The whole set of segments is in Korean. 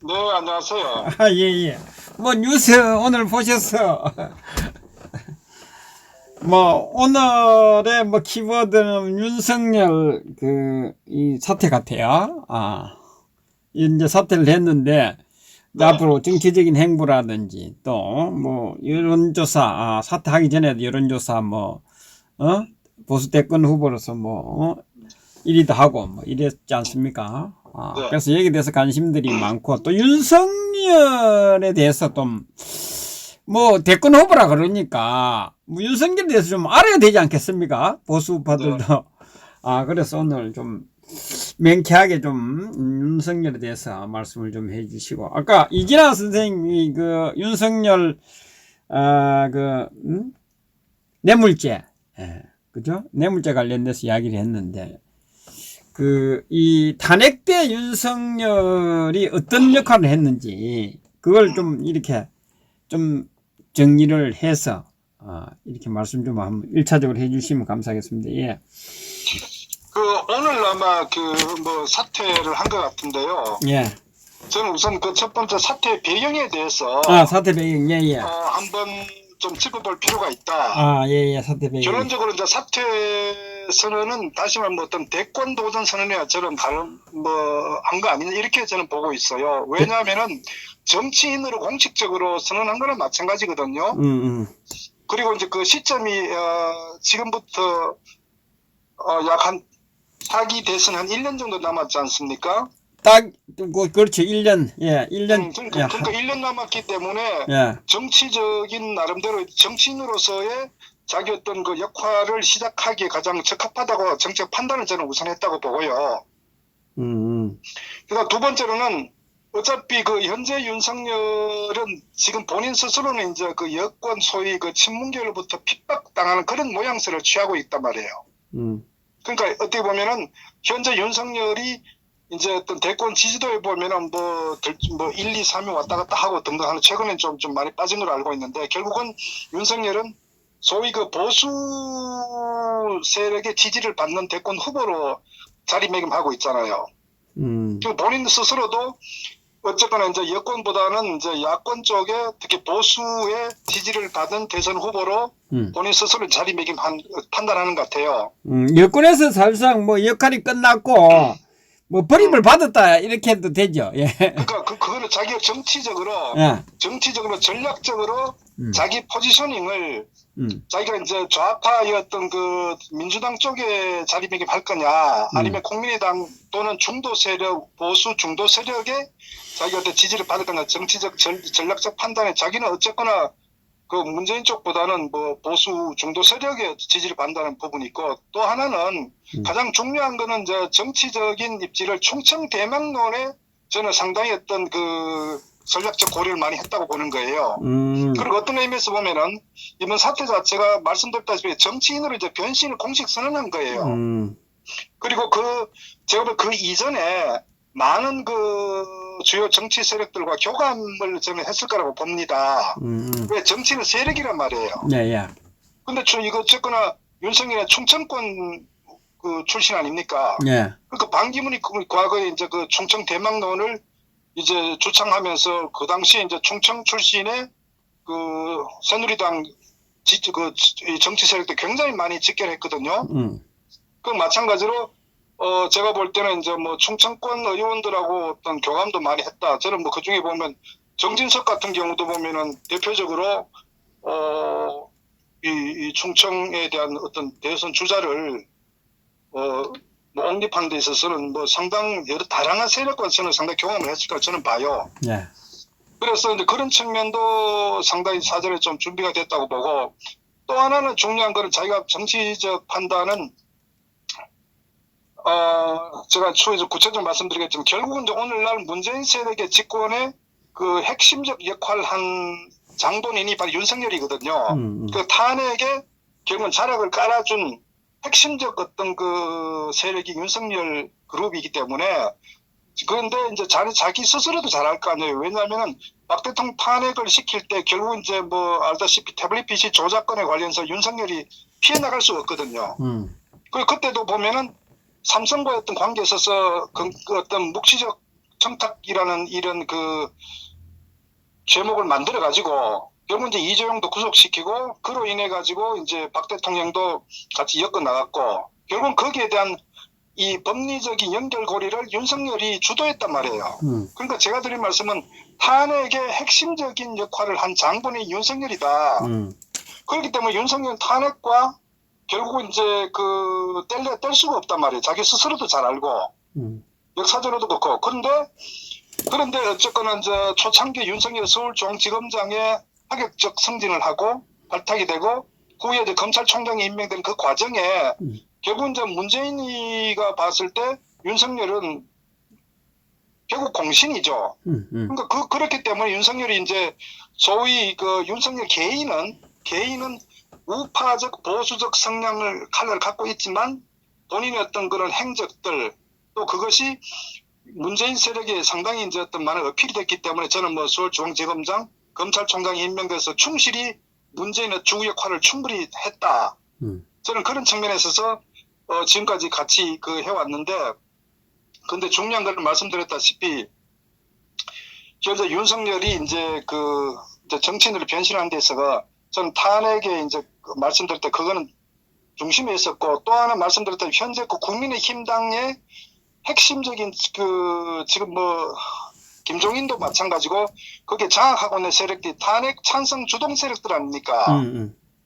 네, 안녕하세요. 아, 예, 예. 뭐, 뉴스 오늘 보셨어? 뭐, 오늘의 뭐, 키워드는 윤석열, 이 사태 같아요. 이제 사퇴를 했는데, 이제 네, 앞으로 정치적인 행보라든지, 또, 뭐, 여론조사, 사퇴하기 전에도 여론조사, 뭐, 어? 보수 대권 후보로서 뭐, 1위도 하고, 뭐, 이랬지 않습니까? 네. 그래서 여기에 대해서 관심들이 많고, 또 윤석열에 대해서 좀, 뭐 대권 후보라 그러니까 뭐 윤석열에 대해서 좀 알아야 되지 않겠습니까? 네. 보수파들도. 그래서 오늘 좀 명쾌하게 좀 윤석열에 대해서 말씀을 좀 해주시고, 아까 이진아 선생님이 그 윤석열 뇌물죄, 예, 그죠? 뇌물죄 관련돼서 이야기를 했는데, 이 탄핵 때 윤석열이 어떤 역할을 했는지 그걸 좀 이렇게 좀 정리를 해서 이렇게 말씀 좀 한번 1차적으로 해주시면 감사하겠습니다. 예. 오늘 아마 뭐 사퇴를 한 것 같은데요. 예. 저는 우선 그 첫 번째 사퇴 배경에 대해서 사태 배경. 예, 예. 한번 좀 짚어볼 필요가 있다. 예, 예. 사태 배경. 결론적으로 이제 사퇴 선언은 다시 말하면 어떤 대권 도전 선언이야처럼 다른 뭐 한 거 아니냐 이렇게 저는 보고 있어요. 왜냐하면은 정치인으로 공식적으로 선언한 거는 마찬가지거든요. 그리고 이제 그 시점이 지금부터 약 한 차기 대선 한 1년 정도 남았지 않습니까? 딱, 그렇죠. 1년. 예, 1년. 그러니까 1년 남았기 때문에 예. 정치적인 나름대로 정치인으로서의 자기 어떤 그 역할을 시작하기에 가장 적합하다고 정책 판단을 저는 우선했다고 보고요. 그러니까 두 번째로는 어차피 그 현재 윤석열은 지금 본인 스스로는 이제 그 여권 소위 그 친문계로부터 핍박당하는 그런 모양새를 취하고 있단 말이에요. 그러니까 어떻게 보면은 현재 윤석열이 이제 어떤 대권 지지도에 보면은 뭐 1, 2, 3위 왔다 갔다 하고 등등 하는 최근엔 좀 많이 빠진 걸로 알고 있는데, 결국은 윤석열은 소위 그 보수 세력의 지지를 받는 대권 후보로 자리매김하고 있잖아요. 그 본인 스스로도 어쨌거나 이제 여권보다는 이제 야권 쪽에 특히 보수의 지지를 받은 대선 후보로 본인 스스로 자리매김 판단하는 것 같아요. 여권에서 사실상 뭐 역할이 끝났고, 뭐 버림을 받았다 이렇게 해도 되죠. 예. 그러니까 그거는 자기가 정치적으로 예. 전략적으로 자기 포지셔닝을 자기가 이제 좌파였던 그 민주당 쪽에 자리매김할 거냐, 아니면 국민의당 또는 중도 세력, 보수 중도 세력에 자기가 지지를 받을 거냐, 정치적 전략적 판단에 자기는 어쨌거나 그 문재인 쪽보다는 뭐 보수 중도 세력의 지지를 받는다는 부분이 있고, 또 하나는 가장 중요한 거는 이제 정치적인 입지를 충청대망론에 저는 상당히 어떤 그 전략적 고려를 많이 했다고 보는 거예요. 그리고 어떤 의미에서 보면은 이번 사태 자체가 말씀드렸다시피 정치인으로 이제 변신을 공식 선언한 거예요. 그리고 제가 그 이전에 많은 그 주요 정치 세력들과 교감을 저는 했을 거라고 봅니다. 왜 정치는 세력이란 말이에요. 예, 예. 근데 이거 어쨌거나 윤석열은 충청권 그 출신 아닙니까? 예. 그러니까 반기문이 과거에 이제 그 충청 대망론을 이제 주창하면서 그 당시에 이제 충청 출신의 그 새누리당 정치 세력도 굉장히 많이 직결했거든요. 그 마찬가지로 제가 볼 때는 이제 뭐 충청권 의원들하고 어떤 교감도 많이 했다. 저는 뭐 그 중에 보면 정진석 같은 경우도 보면은 대표적으로 이 충청에 대한 어떤 대선 주자를 뭐 옹립하는 데 있어서는 뭐 여러 다양한 세력과서는 상당히 경험을 했을 거라 저는 봐요. 예. 그래서 이제 그런 측면도 상당히 사전에 좀 준비가 됐다고 보고, 또 하나는 중요한 거는 자기가 정치적 판단은 제가 추후에 구체적으로 말씀드리겠지만, 결국은 이제 오늘날 문재인 세력의 집권의 그 핵심적 역할을 한 장본인이 바로 윤석열이거든요. 그 탄핵에 결국은 자락을 깔아준 핵심적 어떤 그 세력이 윤석열 그룹이기 때문에, 그런데 이제 자기 스스로도 잘할 거 아니에요. 왜냐하면은 박 대통령 탄핵을 시킬 때 결국 이제 뭐 알다시피 태블릿 PC 조작건에 관련해서 윤석열이 피해 나갈 수가 없거든요. 그때도 보면은 삼성과의 어떤 관계에 있어서 그 어떤 묵시적 청탁이라는 이런 그 죄목을 만들어 가지고 결국 이제 이재용도 구속시키고 그로 인해 가지고 이제 박 대통령도 같이 엮어 나갔고 결국 거기에 대한 이 법리적인 연결고리를 윤석열이 주도했단 말이에요. 그러니까 제가 드린 말씀은 탄핵의 핵심적인 역할을 한 장본이 윤석열이다. 그렇기 때문에 윤석열 탄핵과 결국 이제 그 뗄 수가 없단 말이에요. 자기 스스로도 잘 알고 역사적으로도 그렇고 그런데 어쨌거나 이제 초창기 윤석열 서울중앙지검장의 파격적 승진을 하고 발탁이 되고 후에 이제 검찰총장이 임명된 그 과정에 결국 이제 문재인이가 봤을 때 윤석열은 결국 공신이죠. 그러니까 그렇기 때문에 윤석열이 이제 소위 그 윤석열 개인은 우파적 보수적 성향을 칼을 갖고 있지만 본인의 어떤 그런 행적들 또 그것이 문재인 세력에 상당히 이제 어떤 많은 어필이 됐기 때문에 저는 뭐 서울중앙지검장 검찰총장이 임명돼서 충실히 문재인의 주 역할을 충분히 했다. 저는 그런 측면에 있어서 지금까지 같이 그 해왔는데, 근데 중요한 걸 말씀드렸다시피, 이제 윤석열이 이제 그 이제 정치인으로 변신하는 데 있어서 저는 탄핵에 이제 말씀드릴 때 그거는 중심에 있었고, 또 하나 말씀드릴 때 현재 그 국민의힘당의 핵심적인 그 지금 뭐 김종인도 마찬가지고 거기에 장악하고 있는 세력들이 탄핵 찬성 주동 세력들 아닙니까?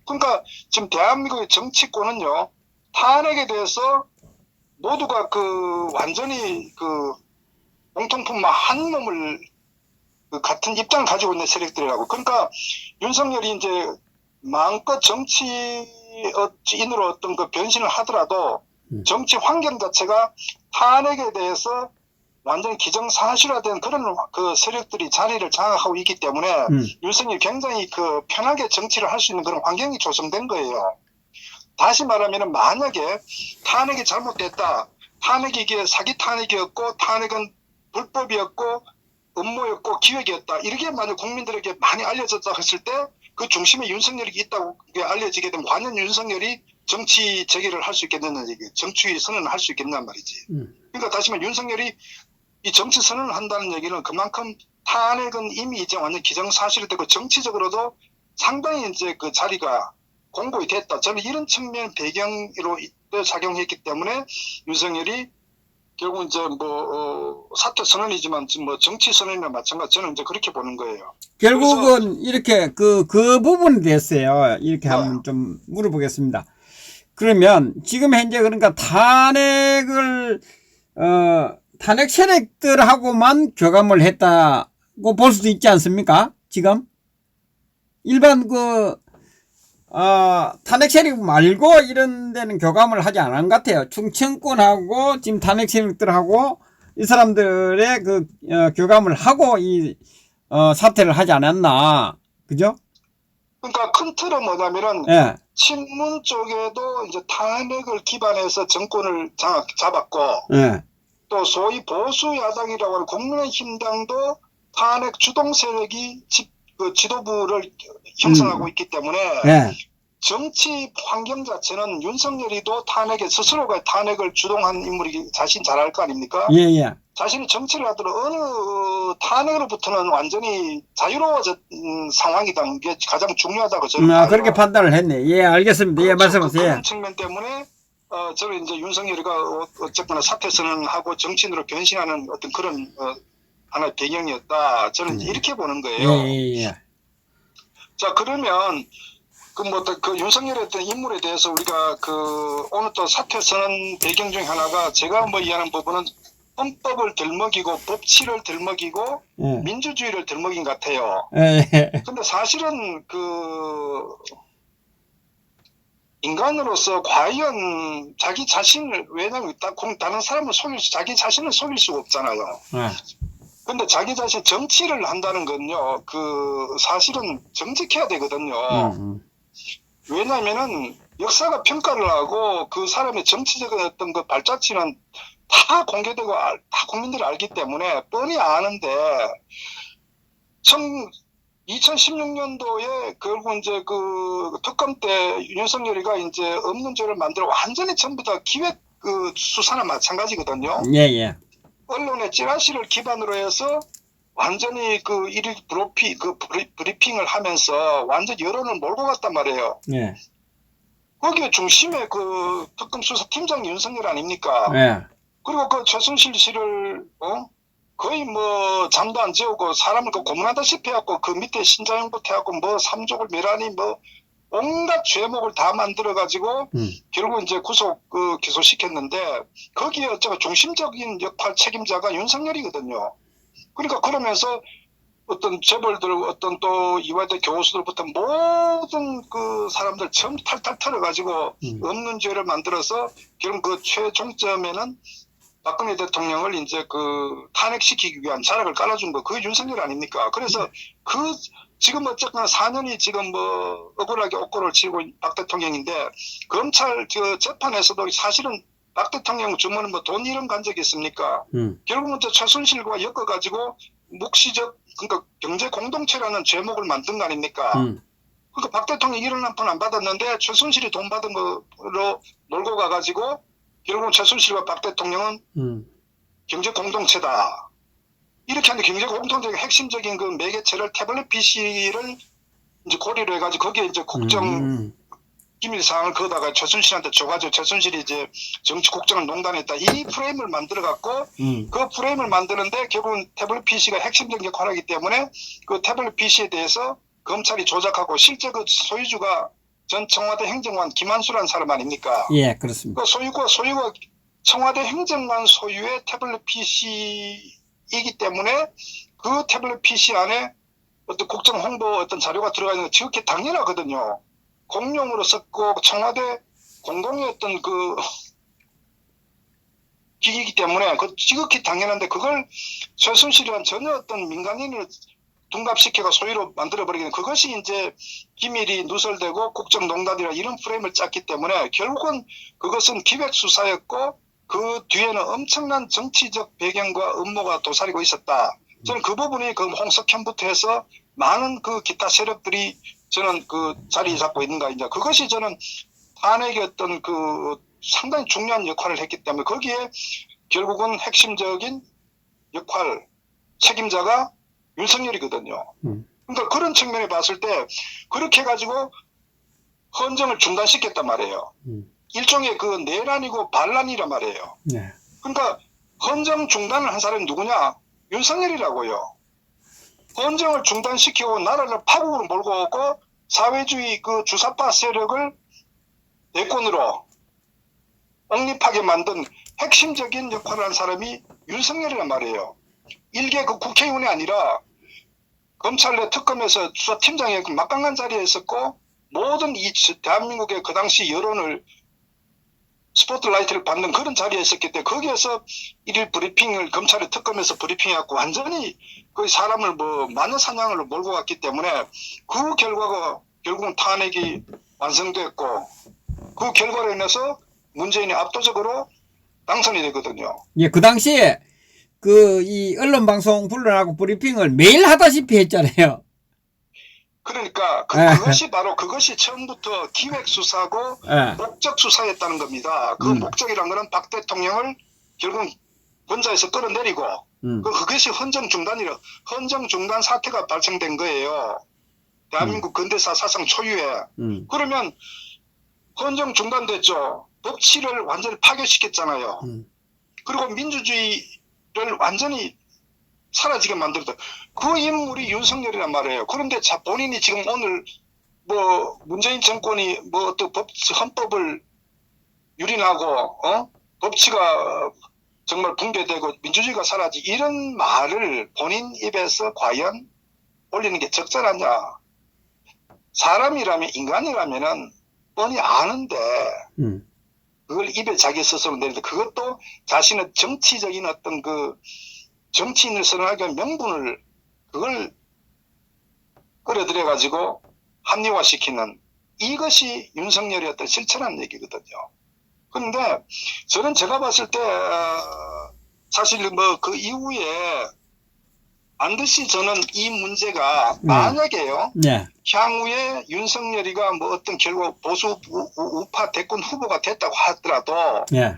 그러니까 지금 대한민국의 정치권은요 탄핵에 대해서 모두가 그 완전히 그 공통품 한 놈을 그 같은 입장을 가지고 있는 세력들이라고. 그러니까 윤석열이 이제 마음껏 정치인으로 어떤 그 변신을 하더라도 정치 환경 자체가 탄핵에 대해서 완전히 기정사실화된 그런 그 세력들이 자리를 장악하고 있기 때문에 윤석열이 굉장히 그 편하게 정치를 할 수 있는 그런 환경이 조성된 거예요. 다시 말하면 만약에 탄핵이 잘못됐다. 탄핵이 이게 사기 탄핵이었고 탄핵은 불법이었고 음모였고 기획이었다. 이렇게 만약 국민들에게 많이 알려졌다 했을 때 그 중심에 윤석열이 있다고 알려지게 되면 과연 윤석열이 정치 재개를 할 수 있겠느냐, 정치 선언을 할 수 있겠냔 말이지. 그러니까 다시 말하면 윤석열이 이 정치 선언을 한다는 얘기는 그만큼 탄핵은 이미 이제 완전 기정사실이 되고 정치적으로도 상당히 이제 그 자리가 공고히 됐다. 저는 이런 측면 배경으로 작용했기 때문에 윤석열이 결국 이제 뭐 사퇴 선언이지만 지금 뭐 정치 선언이나 마찬가지 저는 이제 그렇게 보는 거예요. 결국은 이렇게 그 부분에 대해서요. 이렇게 한번 좀 물어보겠습니다. 그러면 지금 현재 그러니까 탄핵을 탄핵 세력들하고만 교감을 했다고 볼 수도 있지 않습니까? 지금 일반 탄핵 세력 말고 이런 데는 교감을 하지 않은 것 같아요. 충청권하고 지금 탄핵 세력들하고 이 사람들의 그 교감을 하고 이 사퇴를 하지 않았나, 그죠? 그러니까 큰 틀은 뭐냐면은 예. 친문 쪽에도 이제 탄핵을 기반해서 정권을 잡았고, 예. 또 소위 보수 야당이라고 하는 국민의힘당도 탄핵 주동 세력이 지도부를 형성하고 있기 때문에 예. 정치 환경 자체는 윤석열이도 스스로가 탄핵을 주동한 인물이 자신 잘 알 거 아닙니까? 예, 예. 자신이 정치를 하더라도 어느 탄핵으로부터는 완전히 자유로워진 상황이다. 이게 가장 중요하다고 저는 그렇게 판단을 했네. 예, 알겠습니다. 예, 말씀하세요. 그런 측면 때문에 저는 이제 윤석열이가 어쨌거나 사퇴 선언하고 정치인으로 변신하는 어떤 그런 하나의 배경이었다. 저는 이렇게 보는 거예요. 예. 자, 그러면 그 윤석열의 어떤 인물에 대해서 우리가 오늘 또 사퇴 선언 배경 중에 하나가 제가 뭐 이해하는 부분은 헌법을 들먹이고 법치를 들먹이고 민주주의를 들먹인 것 같아요. 근데 사실은 인간으로서 과연 자기 자신을, 왜냐면 다른 사람을 자기 자신을 속일 수가 없잖아요. 근데 자기 자신 정치를 한다는 건요, 사실은 정직해야 되거든요. 왜냐면은 역사가 평가를 하고 그 사람의 정치적인 어떤 그 발자취는 다 공개되고 다 국민들이 알기 때문에 뻔히 아는데 2016년도에 결국 이제 특검 때 윤석열이가 이제 없는 죄를 만들어 완전히 전부 다 기획 수사나 마찬가지거든요. 예. 언론의 찌라시를 기반으로 해서 완전히 그 일일 브리핑을 하면서 완전 여론을 몰고 갔단 말이에요. 예. 거기에 중심에 그 특검 수사팀장 윤석열 아닙니까? 예. 그리고 그 최순실 씨를 거의 뭐 잠도 안 재우고 사람을 그 고문하다시피 해갖고 그 밑에 신자영부터 해갖고 뭐 삼족을 멸하니 뭐 온갖 죄목을 다 만들어가지고 결국 이제 구속 기소시켰는데 거기에 어쩌고 중심적인 역할 책임자가 윤석열이거든요. 그러니까 그러면서 어떤 재벌들 어떤 또 이화대 교수들부터 모든 그 사람들 전부 탈탈 털어가지고 없는 죄를 만들어서 결국 그 최종점에는 박근혜 대통령을 이제 그 탄핵시키기 위한 자락을 깔아준 거, 그게 윤석열 아닙니까? 그래서 지금 어쨌거나 4년이 지금 뭐 억울하게 옥고를 치고 박 대통령인데 검찰 재판에서도 사실은 박 대통령 주머니 뭐 돈 이런 간 적이 있습니까? 결국은 저 최순실과 엮어가지고 묵시적, 그러니까 경제 공동체라는 제목을 만든 거 아닙니까? 그러니까 박 대통령이 이런 한 푼 안 받았는데 최순실이 돈 받은 거로 몰고 가가지고 결국은 최순실과 박 대통령은 경제 공동체다. 이렇게 하는데 경제 공동체의 핵심적인 그 매개체를 태블릿 PC를 이제 고리로 해가지고 거기에 이제 국정 기밀 사항을 거다가 최순실한테 줘가지고 최순실이 이제 정치 국정을 농단했다. 이 프레임을 만들어 갖고 그 프레임을 만드는데 결국은 태블릿 PC가 핵심적인 역할을 하기 때문에 그 태블릿 PC에 대해서 검찰이 조작하고 실제 그 소유주가 전 청와대 행정관 김한수라는 사람 아닙니까? 예, 그렇습니다. 그 소유가 청와대 행정관 소유의 태블릿 PC이기 때문에 그 태블릿 PC 안에 어떤 국정 홍보 어떤 자료가 들어가 있는 거 지극히 당연하거든요. 공용으로 썼고 청와대 공공의 어떤 그 기기이기 때문에 그 지극히 당연한데 그걸 최순실이란 전혀 어떤 민간인을 둔갑시켜가 소유로 만들어버리는 그것이 이제 기밀이 누설되고 국정농단이라 이런 프레임을 짰기 때문에 결국은 그것은 기획수사였고 그 뒤에는 엄청난 정치적 배경과 음모가 도사리고 있었다. 저는 그 부분이 그 홍석현부터 해서 많은 그 기타 세력들이 저는 그 자리 잡고 있는가 이제 그것이 저는 탄핵의 어떤 그 상당히 중요한 역할을 했기 때문에 거기에 결국은 핵심적인 역할 책임자가 윤석열이거든요. 그러니까 그런 측면에 봤을 때 그렇게 해가지고 헌정을 중단시켰단 말이에요. 일종의 그 내란이고 반란이란 말이에요. 네. 그러니까 헌정 중단을 한 사람이 누구냐? 윤석열이라고요. 헌정을 중단시키고 나라를 파국으로 몰고 오고 사회주의 그 주사파 세력을 내권으로 옹립하게 만든 핵심적인 역할을 한 사람이 윤석열이란 말이에요. 일개 그 국회의원이 아니라 검찰 내 특검에서 수사팀장의 그 막강한 자리에 있었고 모든 이 대한민국의 그 당시 여론을 스포트라이트를 받는 그런 자리에 있었기 때문에 거기에서 일일 브리핑을 검찰의 특검에서 브리핑해갖고 완전히 그 사람을 뭐 마녀사냥으로 몰고 갔기 때문에 그 결과가 결국은 탄핵이 완성됐고 그 결과로 인해서 문재인이 압도적으로 당선이 되거든요. 예, 그 당시에 이 언론 방송 불러나고 브리핑을 매일 하다시피 했잖아요. 그러니까 그것이 바로 그것이 처음부터 기획 수사고 목적 수사였다는 겁니다. 그 목적이란 거는 박 대통령을 결국 권좌에서 끌어내리고 그것이 헌정 중단 사태가 발생된 거예요. 대한민국 근대사 사상 초유에. 그러면 헌정 중단됐죠. 법치를 완전히 파괴시켰잖아요. 그리고 민주주의를 완전히 사라지게 만들었다. 그 인물이 윤석열이란 말이에요. 그런데 본인이 지금 오늘 뭐 문재인 정권이 뭐 어떤 헌법을 유린하고 법치가 정말 붕괴되고 민주주의가 사라지 이런 말을 본인 입에서 과연 올리는 게 적절하냐? 사람이라면 인간이라면은 뻔히 아는데 그걸 입에 자기 스스로 내는데 그것도 자신의 정치적인 어떤 그 정치인을 선언하기 위한 명분을 그걸 끌어들여 가지고 합리화시키는 이것이 윤석열의 어떤 실천한 얘기거든요. 그런데 저는 제가 봤을 때 사실 뭐 그 이후에 반드시 저는 이 문제가 만약에요. 네. 향후에 윤석열이가 뭐 어떤 결국 보수 우파 대권 후보가 됐다고 하더라도 네.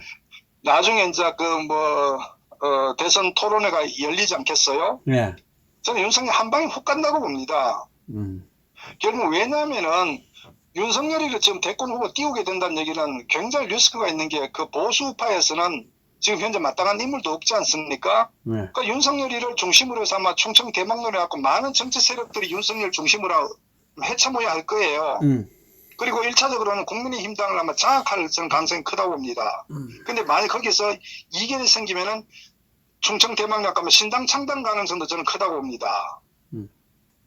나중에 이제 그 뭐 대선 토론회가 열리지 않겠어요? 예. 저는 윤석열 한 방에 훅 간다고 봅니다. 결국 왜냐하면은 윤석열이를 지금 대권 후보 띄우게 된다는 얘기는 굉장히 리스크가 있는 게 그 보수파에서는 지금 현재 마땅한 인물도 없지 않습니까? 네. 그러니까 윤석열이를 중심으로 해서 아마 충청 대망론에 갖고 많은 정치 세력들이 윤석열 중심으로 해쳐모여야 할 거예요. 그리고 1차적으로는 국민의힘당을 아마 장악할 가능성이 크다고 봅니다. 근데 만약 거기서 이견이 생기면은 충청 대망론 하면 신당 창당 가능성도 저는 크다고 봅니다.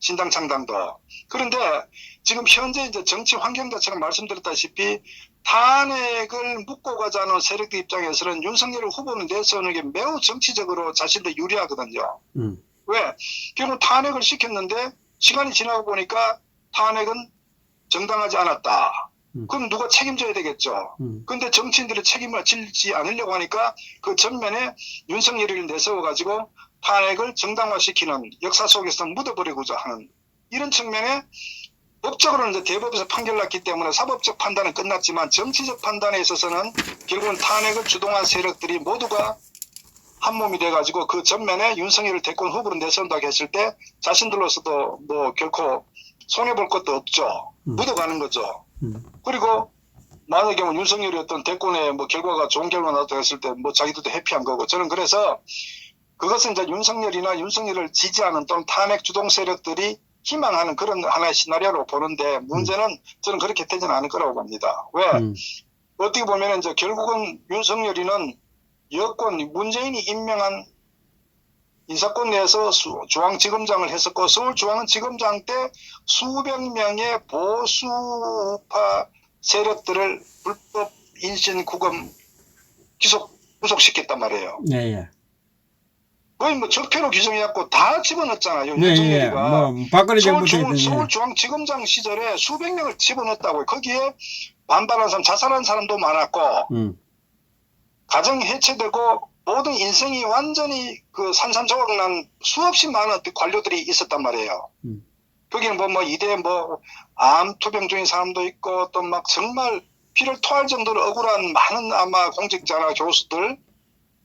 신당 창당도. 그런데 지금 현재 이제 정치 환경 자체가 말씀드렸다시피 탄핵을 묻고 가자는 세력들 입장에서는 윤석열 후보는 내세우는 게 매우 정치적으로 자신들 유리하거든요. 왜? 결국 탄핵을 시켰는데 시간이 지나고 보니까 탄핵은 정당하지 않았다. 그럼 누가 책임져야 되겠죠. 근데 정치인들이 책임을 지지 않으려고 하니까 그 전면에 윤석열을 내세워가지고 탄핵을 정당화시키는 역사 속에서 묻어버리고자 하는 이런 측면에 법적으로는 이제 대법에서 판결났기 때문에 사법적 판단은 끝났지만 정치적 판단에 있어서는 결국은 탄핵을 주동한 세력들이 모두가 한 몸이 돼가지고 그 전면에 윤석열을 대권 후보로 내세운다고 했을 때 자신들로서도 뭐 결코 손해볼 것도 없죠. 묻어가는 거죠. 그리고 만약에 뭐 윤석열이 어떤 대권의 뭐 결과가 좋은 결과 나왔다 했을 때 뭐 자기들도 해피한 거고 저는 그래서 그것은 이제 윤석열이나 윤석열을 지지하는 또는 탄핵 주동 세력들이 희망하는 그런 하나의 시나리오로 보는데 문제는 저는 그렇게 되지는 않을 거라고 봅니다. 왜? 어떻게 보면 이제 결국은 윤석열이는 여권 문재인이 임명한 인사권 내에서 중앙지검장을 했었고 서울중앙지검장 때 수백 명의 보수파 세력들을 불법 인신 구금 구속시켰단 말이에요. 예, 예. 거의 뭐 적폐로 규정해갖고 다 집어넣었잖아요. 네, 윤석열이가. 예. 뭐 박근혜 정부 때 서울중앙지검장 시절에 수백 명을 집어넣었다고요. 거기에 반발한 사람, 자살한 사람도 많았고 가정 해체되고 모든 인생이 완전히 그 산산조각난 수없이 많은 관료들이 있었단 말이에요. 거기는 뭐 이대 암 투병 중인 사람도 있고 또 막 정말 피를 토할 정도로 억울한 많은 아마 공직자나 교수들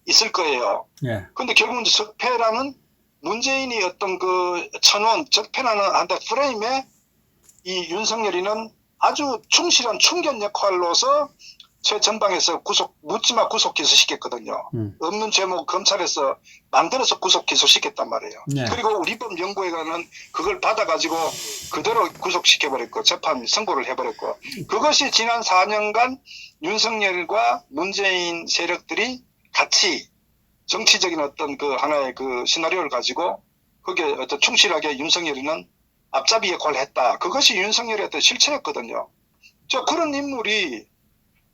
있을 거예요. 예. 근데 결국은 적폐라는 문재인이 어떤 그 천원 적폐라는 한데 프레임에 이 윤석열이는 아주 충실한 충견 역할로서 최전방에서 묻지마 구속 기소시켰거든요. 없는 제목 검찰에서 만들어서 구속 기소시켰단 말이에요. 네. 그리고 우리법연구회관은 그걸 받아가지고 그대로 구속시켜버렸고 재판 선고를 해버렸고 그것이 지난 4년간 윤석열과 문재인 세력들이 같이 정치적인 어떤 그 하나의 그 시나리오를 가지고 거기에 어떤 충실하게 윤석열이는 앞잡이 역할을 했다. 그것이 윤석열의 어떤 실체였거든요. 저 그런 인물이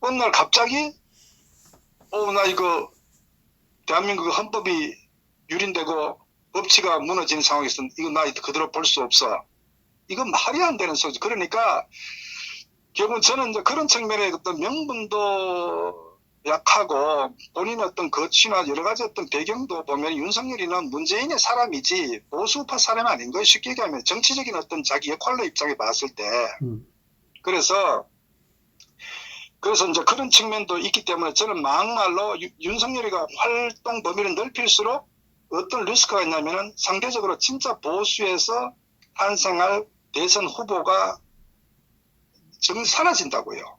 어느 날 갑자기 나 이거 대한민국 헌법이 유린되고 법치가 무너진 상황에서 이거 나 그대로 볼 수 없어. 이건 말이 안 되는 소리죠. 그러니까 결국은 저는 이제 그런 측면의 어떤 명분도 약하고 본인의 어떤 거취나 여러 가지 어떤 배경도 보면 윤석열이는 문재인의 사람이지 보수파 사람이 아닌 거예요. 쉽게 얘기하면 정치적인 어떤 자기 역할로 입장에 봤을 때. 그래서 이제 그런 측면도 있기 때문에 저는 막말로 윤석열이가 활동 범위를 넓힐수록 어떤 리스크가 있냐면은 상대적으로 진짜 보수에서 탄생할 대선 후보가 사라진다고요.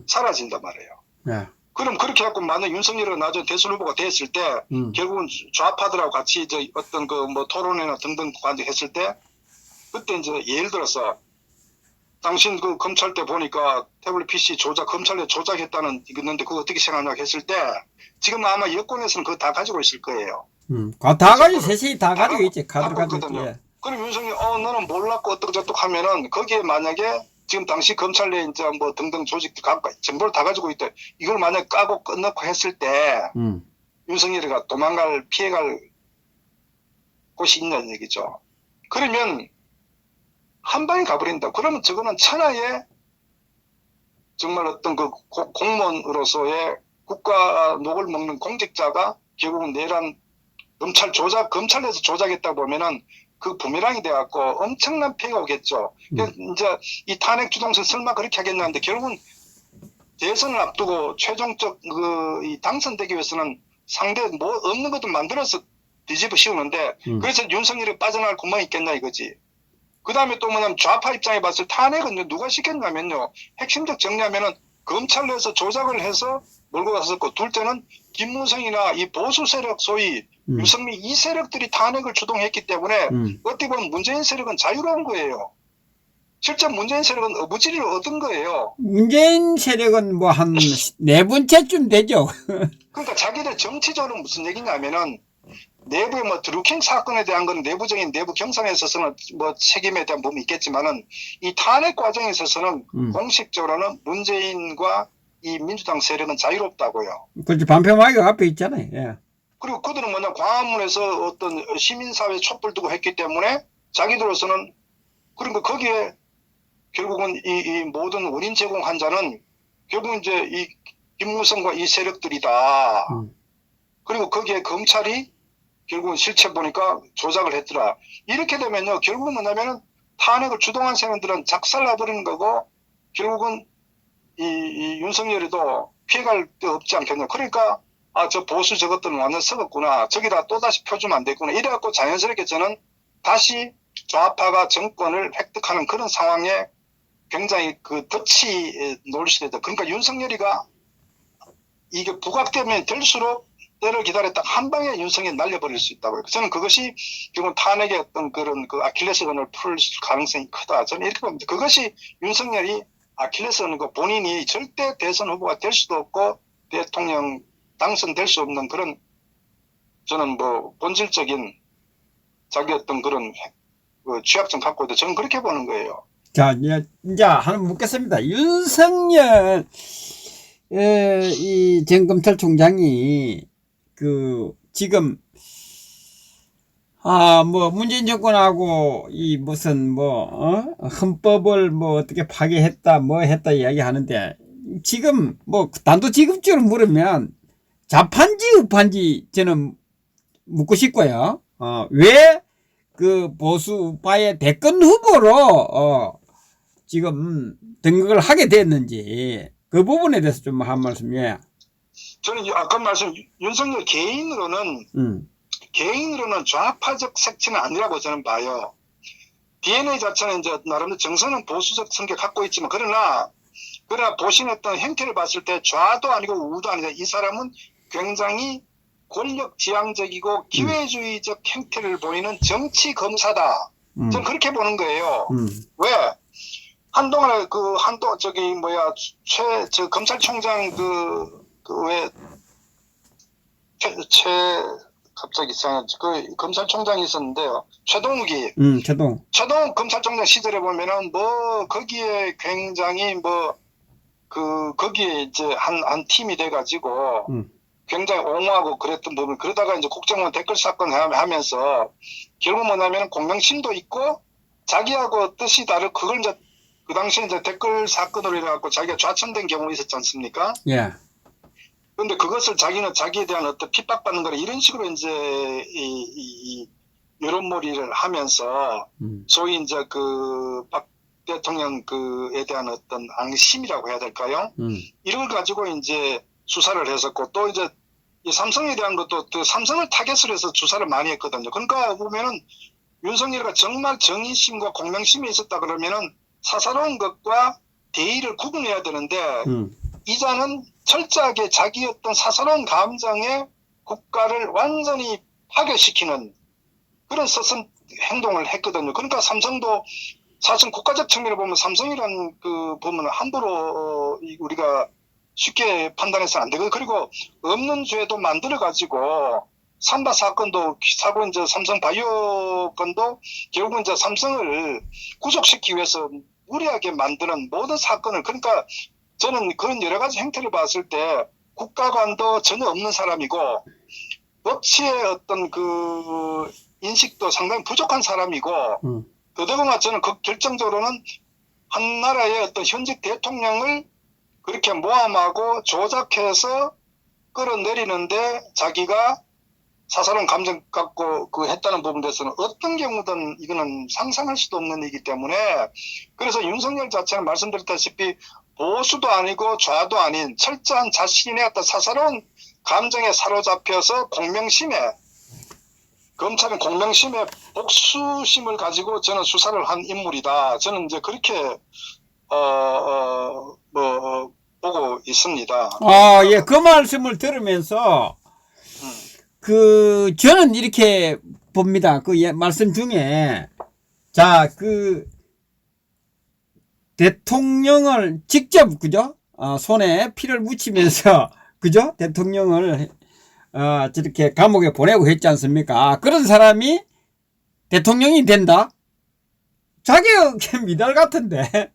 사라진단 말이에요. 네. 그럼 그렇게 갖고 만약 윤석열이 나중에 대선 후보가 됐을 때 결국은 좌파들하고 같이 이제 어떤 그 뭐 토론회나 등등 했을 때 그때 이제 예를 들어서 당신 그 검찰 때 보니까 태블릿 PC 검찰에 조작했다는 있는데 그거 어떻게 생각하냐고 했을 때 지금 아마 여권에서는 그거 다 가지고 있을 거예요. 다 가지고 셋이 다 가지고 있지. 카드를 가지고 있지. 예. 그럼 윤석열 너는 몰랐고 어떡저떡 하면은 거기에 만약에 지금 당시 검찰 내 이제 뭐 등등 조직들 정보를 다 가지고 있다. 이걸 만약 까고 끝놓고 했을 때 윤석열이가 피해갈 곳이 있냐는 얘기죠. 그러면 한 방에 가버린다. 그러면 저거는 천하의 정말 어떤 그 공무원으로서의 국가 녹을 먹는 공직자가 결국은 내란 검찰에서 조작했다 보면은 그 부메랑이 돼갖고 엄청난 피해가 오겠죠. 이제 이 탄핵 주동선 설마 그렇게 하겠냐는데 결국은 대선을 앞두고 최종적 이 당선되기 위해서는 상대 뭐 없는 것도 만들어서 뒤집어 씌우는데 그래서 윤석열이 빠져나갈 구멍이 있겠나 이거지. 그 다음에 또 뭐냐면 좌파 입장에 봤을 때 탄핵은 누가 시켰냐면요. 핵심적 정리하면은 검찰 내에서 조작을 해서 몰고 갔었고, 둘째는 김무성이나 이 보수 세력 소위 유승민 이 세력들이 탄핵을 주동했기 때문에 어떻게 보면 문재인 세력은 자유로운 거예요. 실제 문재인 세력은 어부지리를 얻은 거예요. 문재인 세력은 뭐 한 네 번째쯤 되죠. 그러니까 자기들 정치적으로 무슨 얘기냐면은 내부의 뭐 드루킹 사건에 대한 건 내부적인 내부 경선에 있어서는 뭐 책임에 대한 부분이 있겠지만은 이 탄핵 과정에 있어서는 공식적으로는 문재인과 이 민주당 세력은 자유롭다고요. 그렇지. 반표막이가 앞에 있잖아요. 예. 그리고 그들은 뭐냐 광화문에서 어떤 시민사회 촛불 두고 했기 때문에 자기들로서는 그러니까 거기에 결국은 이 모든 원인 제공한 자는 결국 이제 이 김무성과 이 세력들이다. 그리고 거기에 검찰이 결국은 실체 보니까 조작을 했더라. 이렇게 되면요, 결국은 뭐냐면은 탄핵을 주동한 세력들은 작살나버리는 거고, 결국은 이 윤석열이도 피해갈 데 없지 않겠냐. 그러니까, 아, 저 보수 저것들은 완전 썩었구나. 저기다 또다시 펴주면 안 되구나. 이래갖고 자연스럽게 저는 다시 좌파가 정권을 획득하는 그런 상황에 굉장히 그 덫이 놓으시게 되다. 그러니까 윤석열이가 이게 부각되면 될수록 때를 기다렸다 한 방에 윤석열이 날려버릴 수 있다고요. 저는 그것이 결국 탄핵의 어떤 그런 그 아킬레스건을 풀 가능성이 크다. 저는 이렇게 봅니다. 그것이 윤석열이 아킬레스건 그 본인이 절대 대선 후보가 될 수도 없고 대통령 당선될 수 없는 그런 저는 뭐 본질적인 자기 어떤 그런 그 취약점 갖고 있다. 저는 그렇게 보는 거예요. 자, 이제 하나 묻겠습니다. 윤석열 이 전 검찰총장이 지금 뭐 문재인 정권하고 이 무슨 헌법을 뭐 어떻게 파괴했다 뭐 했다 이야기하는데 지금 뭐 단도직입적으로 물으면 좌파인지 우파인지 저는 묻고 싶고요. 왜 그 보수 우파의 대권 후보로 지금 등극을 하게 됐는지 그 부분에 대해서 좀 한 말씀이에요. 저는 아까 말씀 윤석열 개인으로는 좌파적 색채는 아니라고 저는 봐요. DNA 자체는 이제 나름대로 정서는 보수적 성격 갖고 있지만 그러나 보신했던 행태를 봤을 때 좌도 아니고 우도 아니다. 이 사람은 굉장히 권력 지향적이고 기회주의적 행태를 보이는 정치 검사다. 저는 그렇게 보는 거예요. 왜? 한동안에 검찰총장 갑자기 검찰총장이 있었는데요. 최동욱이. 최동욱 검찰총장 시절에 보면은 거기에 굉장히 거기에 이제 한 팀이 돼가지고 굉장히 옹호하고 그랬던 부분. 그러다가 이제 국정원 댓글 사건 하면서 결국 뭐냐면 공명심도 있고 자기하고 뜻이 그걸 이제 그 당시에 이제 댓글 사건으로 인해갖고 자기가 좌천된 경우가 있었지 않습니까? 예. 근데 그것을 자기는 자기에 대한 어떤 핍박받는 거라 이런 식으로 이제 이 여론몰이를 하면서 소위 이제 박 대통령에 대한 어떤 앙심이라고 해야 될까요? 이걸 가지고 이제 수사를 했었고 또 이제 이 삼성에 대한 것도 그 삼성을 타겟으로 해서 수사를 많이 했거든요. 그러니까 보면은 윤석열이가 정말 정의심과 공명심이 있었다 그러면은 사사로운 것과 대의를 구분해야 되는데 이자는 철저하게 자기 어떤 사사로운 감정에 국가를 완전히 파괴시키는 그런 서슴 행동을 했거든요. 그러니까 삼성도 사실 국가적 측면을 보면 삼성이라는 보면 함부로 우리가 쉽게 판단해서는 안 되거든요. 그리고 없는 죄도 만들어가지고 삼바 사건도 사고 이제 삼성 바이오 건도 결국은 이제 삼성을 구속시키기 위해서 무리하게 만드는 모든 사건을 그러니까 저는 그런 여러 가지 행태를 봤을 때 국가관도 전혀 없는 사람이고 법치의 어떤 인식도 상당히 부족한 사람이고 더더구나 저는 결정적으로는 한 나라의 어떤 현직 대통령을 그렇게 모함하고 조작해서 끌어내리는데 자기가 사사로운 감정 갖고 했다는 부분에 대해서는 어떤 경우든 이거는 상상할 수도 없는 일이기 때문에 그래서 윤석열 자체는 말씀드렸다시피 보수도 아니고 좌도 아닌 철저한 자신의 어떤 사사로운 감정에 사로잡혀서 검찰은 공명심에 복수심을 가지고 저는 수사를 한 인물이다. 저는 이제 그렇게 보고 있습니다. 예, 그 말씀을 들으면서 저는 이렇게 봅니다. 말씀 중에 자, 대통령을 직접 그죠? 손에 피를 묻히면서 그죠? 대통령을 저렇게 감옥에 보내고 했지 않습니까? 그런 사람이 대통령이 된다? 자격 미달 같은데.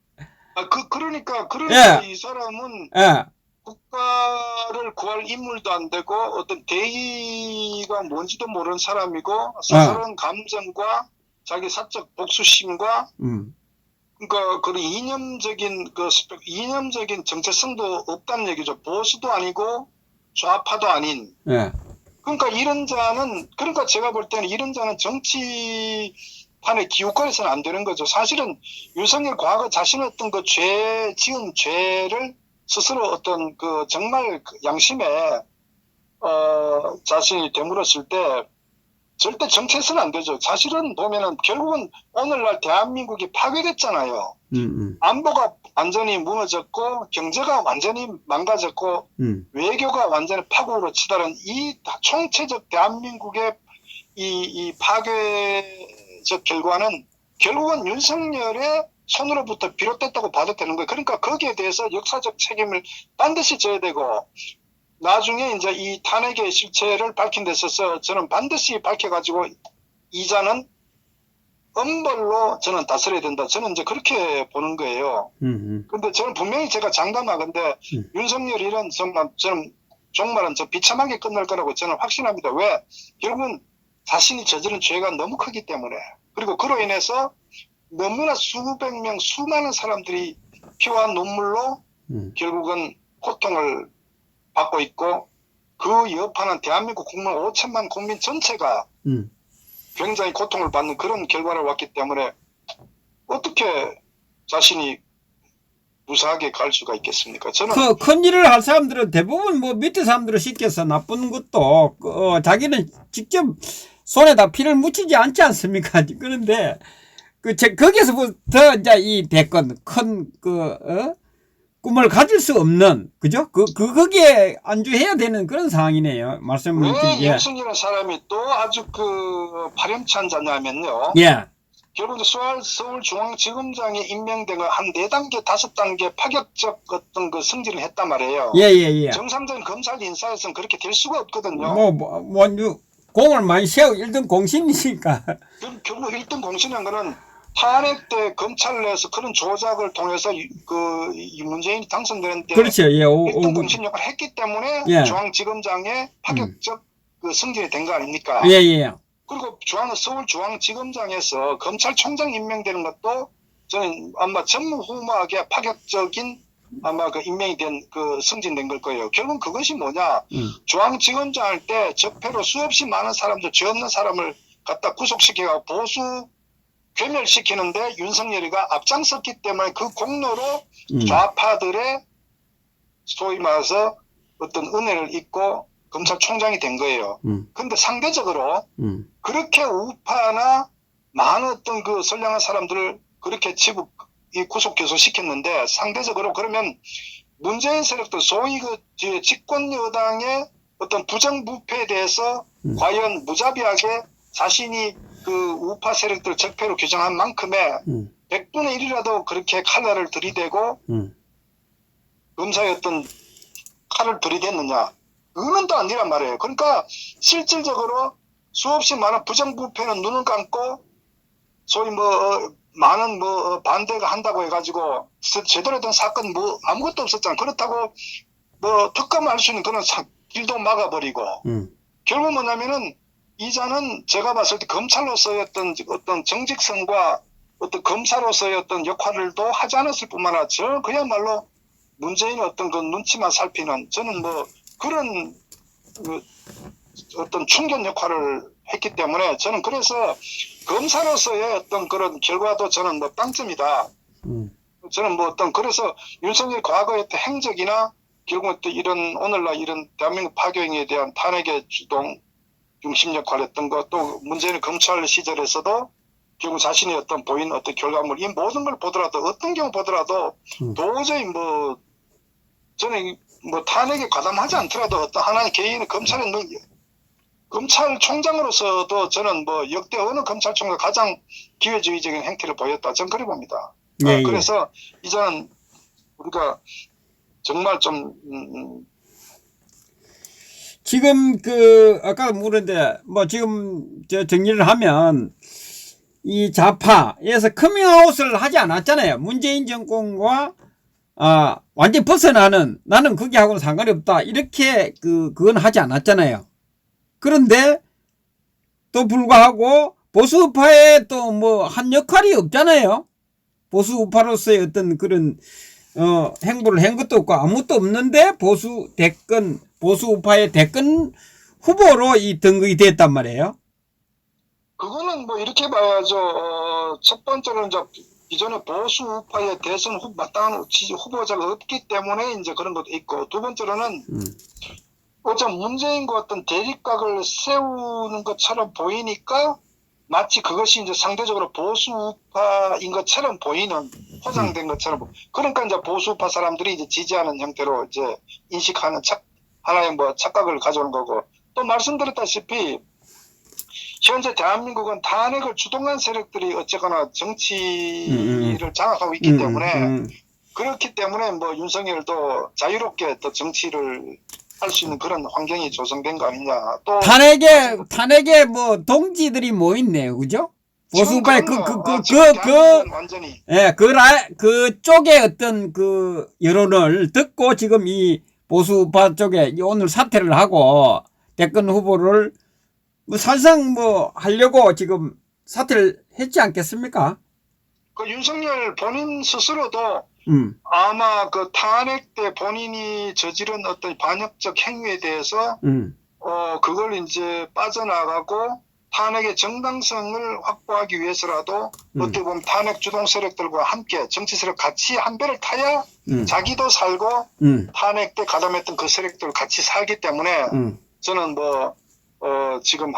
그러니까 예. 이 사람은 예. 국가를 구할 인물도 안 되고 어떤 대의가 뭔지도 모르는 사람이고 사사로운 감정과 자기 사적 복수심과 그러니까 그런 이념적인 정체성도 없다는 얘기죠. 보수도 아니고 좌파도 아닌. 예. 그러니까 제가 볼 때는 이런 자는 정치판에 기웃거려서는 안 되는 거죠. 사실은 윤석열 과거 자신의 어떤 지은 죄를 스스로 어떤 정말 양심에 자신이 되물었을 때 절대 정체해서는 안 되죠. 사실은 보면은 결국은 오늘날 대한민국이 파괴됐잖아요. 안보가 완전히 무너졌고 경제가 완전히 망가졌고 외교가 완전히 파국으로 치달은 이 총체적 대한민국의 이 파괴적 결과는 결국은 윤석열의 손으로부터 비롯됐다고 봐도 되는 거예요. 그러니까 거기에 대해서 역사적 책임을 반드시 져야 되고 나중에 이제 이 탄핵의 실체를 밝힌 데 있어서 저는 반드시 밝혀가지고 이자는 엄벌로 저는 다스려야 된다. 저는 이제 그렇게 보는 거예요. 근데 저는 분명히 제가 장담하건데 윤석열이는 저는 정말은 비참하게 끝날 거라고 저는 확신합니다. 왜? 결국은 자신이 저지른 죄가 너무 크기 때문에. 그리고 그로 인해서 너무나 수백 명, 수많은 사람들이 피와 눈물로 결국은 고통을 받고 있고 그 여파는 대한민국 국민 5천만 국민 전체가 굉장히 고통을 받는 그런 결과를 왔기 때문에 어떻게 자신이 무사하게 갈 수가 있겠습니까? 저는 큰 일을 할 사람들은 대부분 밑에 사람들을 시켜서 나쁜 것도 자기는 직접 손에다 피를 묻히지 않지 않습니까? 그런데 거기에서부터 이제 이 대권 꿈을 가질 수 없는 그죠? 거기에 안주해야 되는 그런 상황이네요. 말씀을 왜 윤석열이라는 사람이 또 아주 파렴치한 자냐면요. 예. 결국 서울중앙지검장에 임명된 거 한 4단계, 5단계 파격적 어떤 승진을 했단 말이에요. 예. 정상적인 검찰 인사에서는 그렇게 될 수가 없거든요. 공을 많이 세우고 1등 공신이니까. 결국 1등 공신인 거는 탄핵 때 검찰 내에서 그런 조작을 통해서 이 문재인이 당선되는데 그렇죠. 예. 1등 공신 역할을 했기 때문에 예. 중앙지검장에 파격적 승진이 된 거 아닙니까? 예. 그리고 서울중앙지검장에서 검찰총장 임명되는 것도 저는 아마 전무후무하게 파격적인 아마 임명이 된 승진된 걸 거예요. 결국은 그것이 뭐냐? 중앙지검장 할 때 적폐로 수없이 많은 사람들, 죄 없는 사람을 갖다 구속시켜가 보수 괴멸시키는데 윤석열이가 앞장섰기 때문에 그 공로로 좌파들의 소위 말해서 어떤 은혜를 잊고 검찰총장이 된 거예요. 근데 상대적으로 그렇게 우파나 많은 어떤 선량한 사람들을 그렇게 구속 기소시켰는데 상대적으로 그러면 문재인 세력도 소위 집권 여당의 어떤 부정부패에 대해서 과연 무자비하게 자신이 우파 세력들 적폐로 규정한 만큼의 100분의 1이라도 그렇게 칼날을 들이대고 검사의 어떤 칼을 들이댔느냐? 의문도 아니란 말이에요. 그러니까 실질적으로 수없이 많은 부정부패는 눈을 감고 소위 많은 반대가 한다고 해가지고 제대로 된 사건 아무것도 없었잖아요. 그렇다고 특검할 수 있는 그런 길도 막아버리고 결국 뭐냐면은 이자는 제가 봤을 때 검찰로서의 어떤 정직성과 어떤 검사로서의 어떤 역할을도 하지 않았을 뿐만 아니라 그야말로 문재인의 어떤 눈치만 살피는 저는 그런 어떤 충견 역할을 했기 때문에 저는 그래서 검사로서의 어떤 그런 결과도 저는 빵점이다. 저는 그래서 윤석열 과거의 행적이나 결국은 또 오늘날 이런 대한민국 파괴에 대한 탄핵의 주동, 중심 역할했던 것, 또 문재인 검찰 시절에서도 결국 자신의 어떤 보인 어떤 결과물, 이 모든 걸 보더라도, 어떤 경우 보더라도 도저히 저는 탄핵에 가담하지 않더라도 어떤 하나의 개인의 검찰의 검찰총장으로서도 저는 역대 어느 검찰총장 가장 기회주의적인 행태를 보였다. 저는 그래 봅니다. 예, 예. 그래서 이제는 우리가 정말 좀, 지금 아까 물었는데, 지금 정리를 하면, 이 좌파에서 커밍아웃을 하지 않았잖아요. 문재인 정권과, 완전히 벗어나는, 나는 거기하고는 상관이 없다. 이렇게, 그건 하지 않았잖아요. 그런데, 또 불구하고, 보수우파에 또 한 역할이 없잖아요. 보수우파로서의 어떤 그런, 행보를 한 것도 없고 아무것도 없는데 보수우파의 대권 후보로 이 등극이 됐단 말이에요. 그거는 이렇게 봐야죠. 첫 번째로는 이제 기존의 보수우파의 대선 마땅한 후보자가 없기 때문에 이제 그런 것도 있고, 두 번째로는 어쩌면 문재인과 어떤 대립각을 세우는 것처럼 보이니까 마치 그것이 이제 상대적으로 보수우파인 것처럼 보이는, 포장된 것처럼, 그러니까 이제 보수우파 사람들이 이제 지지하는 형태로 이제 인식하는 하나의 착각을 가져오는 거고, 또 말씀드렸다시피 현재 대한민국은 탄핵을 주동한 세력들이 어쨌거나 정치를 장악하고 있기 때문에, 그렇기 때문에 윤석열도 자유롭게 또 정치를 할 수 있는 그런 환경이 조성된 거 아니냐. 또 탄핵에 동지들이 있네요, 그죠? 보수파의 완전히 그쪽의 어떤 여론을 듣고 지금 이 보수파 쪽에 오늘 사퇴를 하고 대권 후보를 사실상 하려고 지금 사퇴를 했지 않겠습니까? 윤석열 본인 스스로도 아마 탄핵 때 본인이 저지른 어떤 반역적 행위에 대해서 그걸 이제 빠져나가고 탄핵의 정당성을 확보하기 위해서라도 어떻게 보면 탄핵 주동 세력들과 함께 정치 세력 같이 한 배를 타야 자기도 살고 탄핵 때 가담했던 그 세력들 같이 살기 때문에 저는 지금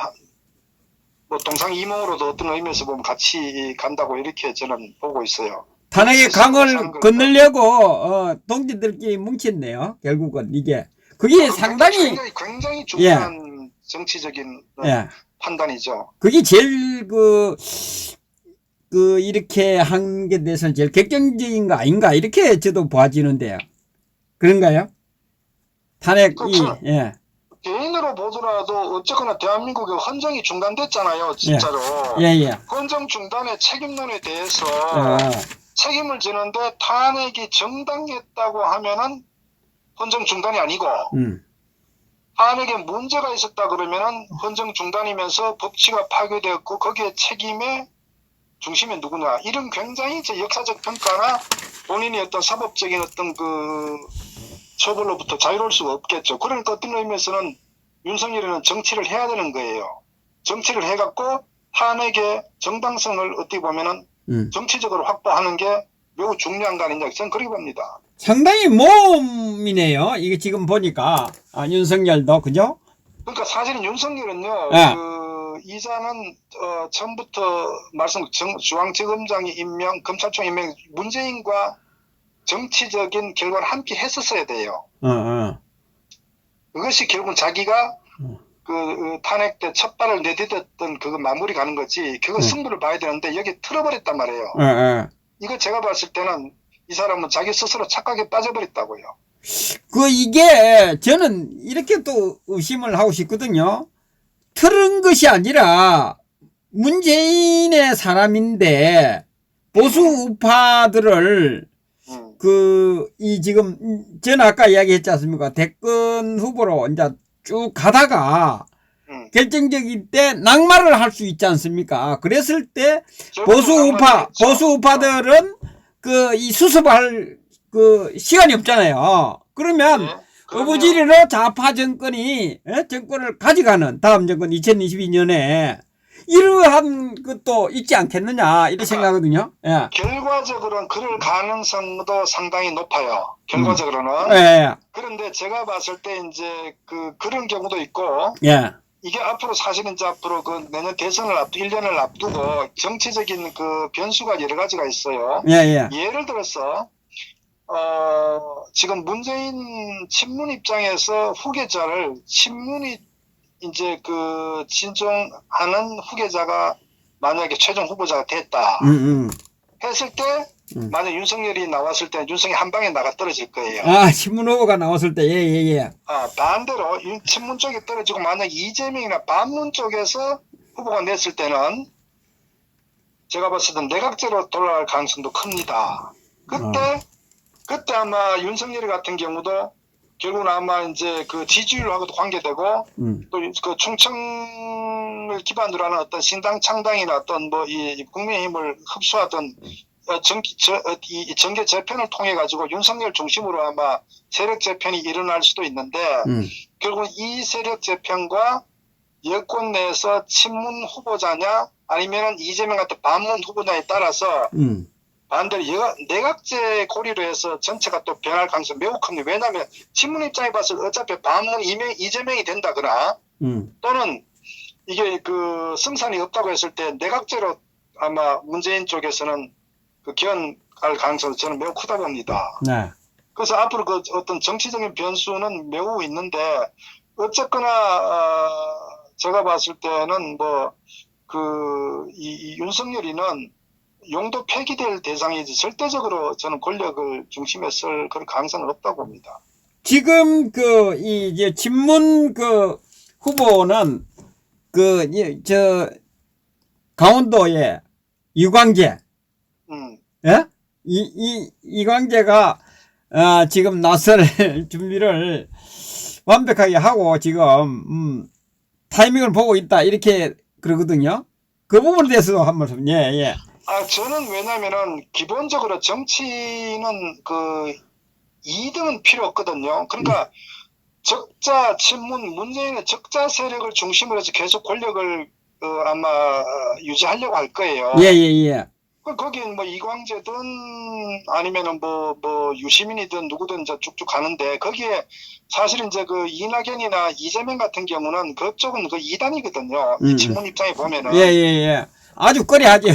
동상이몽으로도 어떤 의미에서 보면 같이 간다고 이렇게 저는 보고 있어요. 탄핵의 강을 건너려고 동지들끼리 뭉쳤네요. 결국은 이게 그게 상당히 굉장히 중요한 정치적인 판단이죠. 그게 제일 이렇게 한 게 대해서는 제일 객관적인 거 아닌가 이렇게 저도 봐지는데요. 그런가요? 탄핵이 개인으로 보더라도 어쨌거나 대한민국의 헌정이 중단됐잖아요. 진짜로. 헌정 중단의 책임론에 대해서 책임을 지는데 탄핵이 정당했다고 하면은 헌정 중단이 아니고 탄핵에 문제가 있었다 그러면은 헌정 중단이면서 법치가 파괴되었고 거기에 책임의 중심이 누구냐, 이런 굉장히 역사적 평가나 본인이 어떤 사법적인 어떤 처벌로부터 자유로울 수가 없겠죠. 그러니까 어떤 의미에서는 윤석열이는 정치를 해야 되는 거예요. 정치를 해갖고 탄핵의 정당성을 어떻게 보면은 정치적으로 확보하는 게 매우 중요한 거 아니냐, 저는 그렇게 봅니다. 상당히 모험이네요. 이게 지금 보니까 윤석열도 그죠? 그러니까 사실은 윤석열은요, 이자는 처음부터 중앙지검장이 임명, 검찰총 임명, 문재인과 정치적인 결과를 함께 했었어야 돼요. 그것이 결국은 자기가 탄핵 때 첫 발을 내딛었던 그거 마무리 가는 거지, 그거 승부를 봐야 되는데 여기 틀어버렸단 말이에요. 이거 제가 봤을 때는 이 사람은 자기 스스로 착각에 빠져버렸다고요. 이게 저는 이렇게 또 의심을 하고 싶거든요. 틀은 것이 아니라 문재인의 사람인데 보수 우파들을 지금 저는 아까 이야기했지 않습니까? 대권 후보로 이제 쭉 가다가 결정적일 때 낙마를 할 수 있지 않습니까? 그랬을 때 보수 우파들은 이 수습할 시간이 없잖아요. 그러면 어부지리로 좌파 정권이 정권을 가져가는 다음 정권 2022년에 이러한 것도 있지 않겠느냐 이런 생각하거든요. 예. 결과적으로는 그럴 가능성도 상당히 높아요. 결과적으로는. 예. 그런데 제가 봤을 때 이제 그런 경우도 있고, 예. 이게 앞으로 사실은 이제 앞으로 그 내년 대선을 1년을 앞두고 정치적인 그 변수가 여러 가지가 있어요. 예, 예. 예를 들어서 지금 문재인 친문 입장에서 후계자를 친문이 이제 그 진정하는 후계자가 만약에 최종 후보자가 됐다 했을 때 만약 윤석열이 나왔을 때 윤석열이 한 방에 나가 떨어질 거예요. 아, 신문 후보가 나왔을 때, 예, 예, 예. 반대로 친문 쪽에 떨어지고 만약 이재명이나 반문 쪽에서 후보가 냈을 때는 제가 봤을 때 내각제로 돌아갈 가능성도 큽니다. 그때 아마 윤석열 같은 경우도 결국은 아마 이제 그 지지율하고도 관계되고 또 그 충청을 기반으로 하는 어떤 신당 창당이나 어떤 뭐 이 국민의힘을 흡수하던 이 정계 재편을 통해 가지고 윤석열 중심으로 아마 세력 재편이 일어날 수도 있는데 결국은 이 세력 재편과 여권 내에서 친문 후보자냐 아니면 이재명 같은 반문 후보자에 따라서 반대로 내각제 고리로 해서 전체가 또 변할 가능성이 매우 큽니다. 왜냐하면 친문 입장에 봤을 때 어차피 반문 이재명이 된다거나 또는 이게 그 승산이 없다고 했을 때 내각제로 아마 문재인 쪽에서는 그 기원할 가능성이 저는 매우 크다 봅니다. 네. 그래서 앞으로 그 어떤 정치적인 변수는 매우 있는데 어쨌거나 제가 봤을 때는 뭐 이 윤석열이는 용도 폐기될 대상이지 절대적으로 저는 권력을 중심에 쓸 그런 가능성은 없다고 봅니다. 지금 이제 친문 후보는 강원도의 이광재, 예? 이광재가 지금 나설 준비를 완벽하게 하고 지금 타이밍을 보고 있다 이렇게 그러거든요. 그 부분에 대해서도 한 말씀. 예, 예. 저는 왜냐면은 기본적으로 정치는 그 2등은 필요 없거든요. 그러니까 적자 친문 문재인의 적자 세력을 중심으로 해서 계속 권력을 아마 유지하려고 할 거예요. 예, 예, 예. 거긴 뭐 이광재든 아니면은 뭐 유시민이든 누구든 이제 쭉쭉 가는데 거기에 사실은 이제 그 이낙연이나 이재명 같은 경우는 그쪽은 그 2단이거든요. 이 친문 입장에 보면은. 예, 예, 예. 아주 꺼려하죠.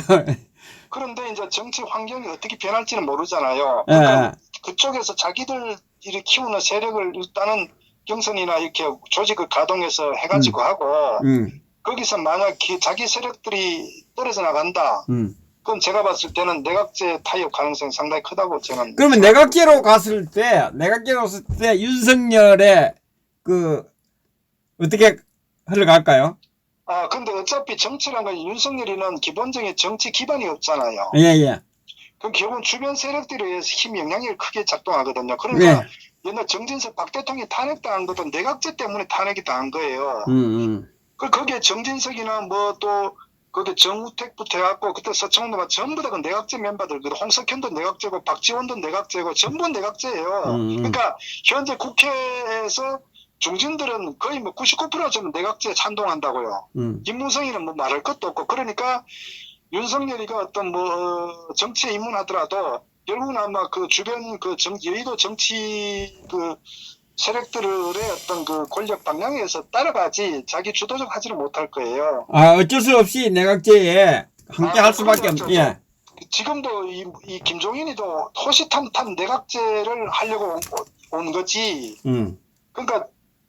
그런데 이제 정치 환경이 어떻게 변할지는 모르잖아요. 그러니까 그쪽에서 자기들 이렇게 키우는 세력을 일단은 경선이나 이렇게 조직을 가동해서 해가지고 하고 거기서 만약 자기 세력들이 떨어져 나간다. 그럼 제가 봤을 때는 내각제 타협 가능성이 상당히 크다고 저는. 그러면 내각제로 갔을 때 윤석열의 어떻게 흘러갈까요? 근데 어차피 정치란 건 윤석열이는 기본적인 정치 기반이 없잖아요. 예, 예. 그럼 결국은 주변 세력들에 의해서 힘 영향력이 크게 작동하거든요. 그러니까 네. 옛날 정진석 박 대통령이 탄핵당한 것도 내각제 때문에 탄핵이 당한 거예요. 거기에 정진석이나 뭐 또 거기 정우택부터 해갖고 그때 서청원도가 전부 다 그 내각제 멤버들, 홍석현도 내각제고 박지원도 내각제고 전부 내각제예요. 그러니까 현재 국회에서 중진들은 거의 뭐 99%가 좀 내각제에 찬동한다고요. 김무성이는 뭐 말할 것도 없고 그러니까 윤석열이가 어떤 뭐 정치에 입문하더라도 결국은 아마 그 주변 여의도 정치 세력들의 어떤 그 권력 방향에서 따라가지 자기 주도적 하지를 못할 거예요. 어쩔 수 없이 내각제에 함께 할 수밖에 없죠. 예. 지금도 이 김종인이도 호시탐탐 내각제를 하려고 온 거지. 그러니까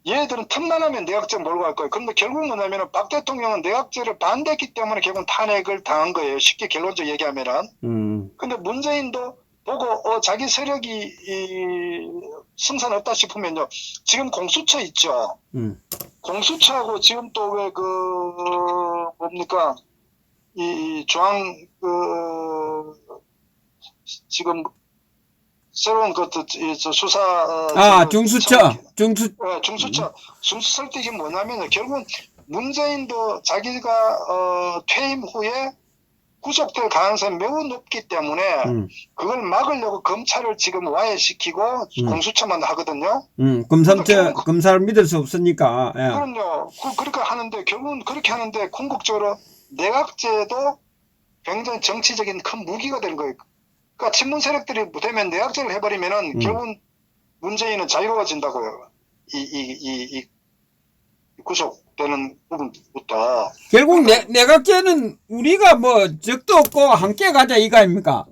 얘들은 틈만 하면 내각제 몰고 갈 거예요. 그런데 결국은 뭐냐면 박 대통령은 내각제를 반대했기 때문에 결국은 탄핵을 당한 거예요. 쉽게 결론적으로 얘기하면은. 근데 문재인도 보고 자기 세력이 승산 없다 싶으면요. 지금 공수처 있죠. 공수처하고 지금 또 왜 뭡니까 이 중앙 지금 새로운 수사 중수처 중수설득이 뭐냐면 결국은 문재인도 자기가 퇴임 후에 구속될 가능성이 매우 높기 때문에 그걸 막으려고 검찰을 지금 와해시키고 공수처만 하거든요. 검사를 믿을 수 없으니까. 예. 그럼요. 그렇게 하는데 결국은 그렇게 하는데 궁극적으로 내각제도 굉장히 정치적인 큰 무기가 되는 거예요. 그러니까 친문 세력들이 되면 내각제를 해버리면은 결국은 문재인은 자유로워진다고요. 이 구속되는 부분부터. 결국 내각제는 우리가 뭐 적도 없고 함께 가자 이거 아닙니까?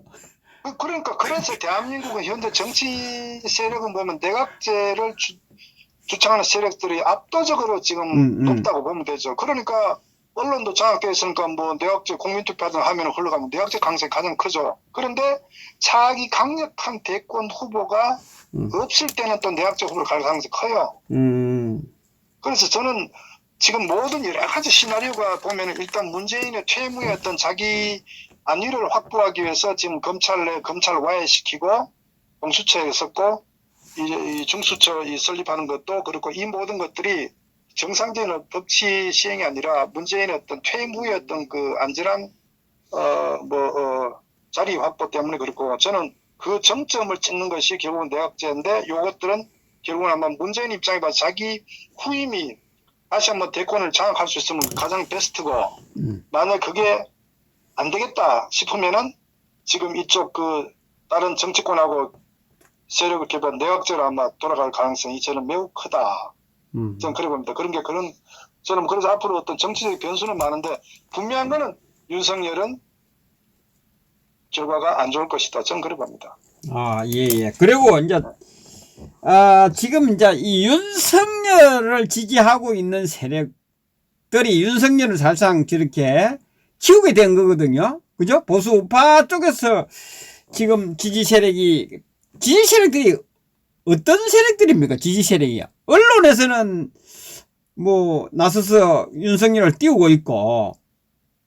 그러니까 그래서 대한민국은 현재 정치 세력은 보면 내각제를 주창하는 세력들이 압도적으로 지금 높다고 보면 되죠. 그러니까 언론도 장악되어 있으니까 뭐 내각제 국민투표하든 하면 흘러가면 내각제 가능성이 가장 크죠. 그런데 차기 강력한 대권 후보가 없을 때는 또 내각제 후보를 갈 가능성이 커요. 그래서 저는 지금 모든 여러 가지 시나리오가 보면 일단 문재인의 퇴무의 어떤 자기 안위를 확보하기 위해서 지금 검찰 와해시키고 공수처에 섰고 이 중수처 설립하는 것도 그렇고 이 모든 것들이 정상적인 법치 시행이 아니라 문재인의 어떤 퇴무의 어떤 그 안전한 자리 확보 때문에 그렇고 저는 그 정점을 찍는 것이 결국은 내각제인데 요것들은 결국은 아마 문재인 입장에 봐서 자기 후임이 다시 한번 대권을 장악할 수 있으면 가장 베스트고 만약 그게 안 되겠다 싶으면은 지금 이쪽 그 다른 정치권하고 세력을 개발 내각제로 아마 돌아갈 가능성이 저는 매우 크다. 저는 그래 봅니다. 저는 그래서 앞으로 어떤 정치적 변수는 많은데 분명한 거는 윤석열은 결과가 안 좋을 것이다. 저는 그래 봅니다. 예. 그리고 이제 지금 이제 이 윤석열을 지지하고 있는 세력들이 윤석열을 사실상 저렇게 키우게 된 거거든요. 그죠? 보수 우파 쪽에서 지금 지지 세력들이 어떤 세력들입니까? 지지 세력이요. 언론에서는 뭐 나서서 윤석열을 띄우고 있고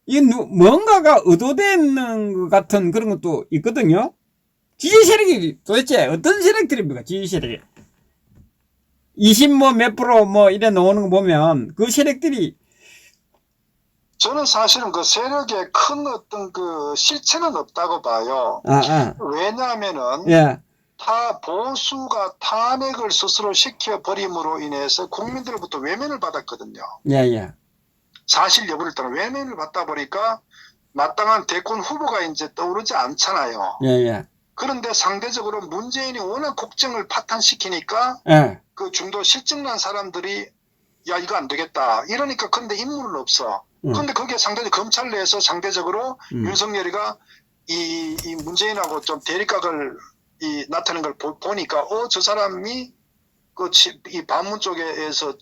이 뭔가가 의도되는 것 같은 그런 것도 있거든요. 지지 세력이 도대체 어떤 세력들입니까? 지지 세력이 20 몇 프로 이래 나오는 거 보면 그 세력들이 저는 사실은 그 세력의 큰 어떤 그 실체는 없다고 봐요. 왜냐하면은 예. 보수가 탄핵을 스스로 시켜버림으로 인해서 국민들로부터 외면을 받았거든요. 예. 사실 여부를 떠나 외면을 받다 보니까 마땅한 대권 후보가 이제 떠오르지 않잖아요. 예. 그런데 상대적으로 문재인이 워낙 국정을 파탄시키니까 그 중도 실증난 사람들이 야 이거 안 되겠다 이러니까 근데 인물은 없어. 근데 그게 상대적으로 검찰 내에서 상대적으로 윤석열이가 이 문재인하고 좀 대립각을 나타내는 걸 보니까 저 사람이 이 반문 쪽에서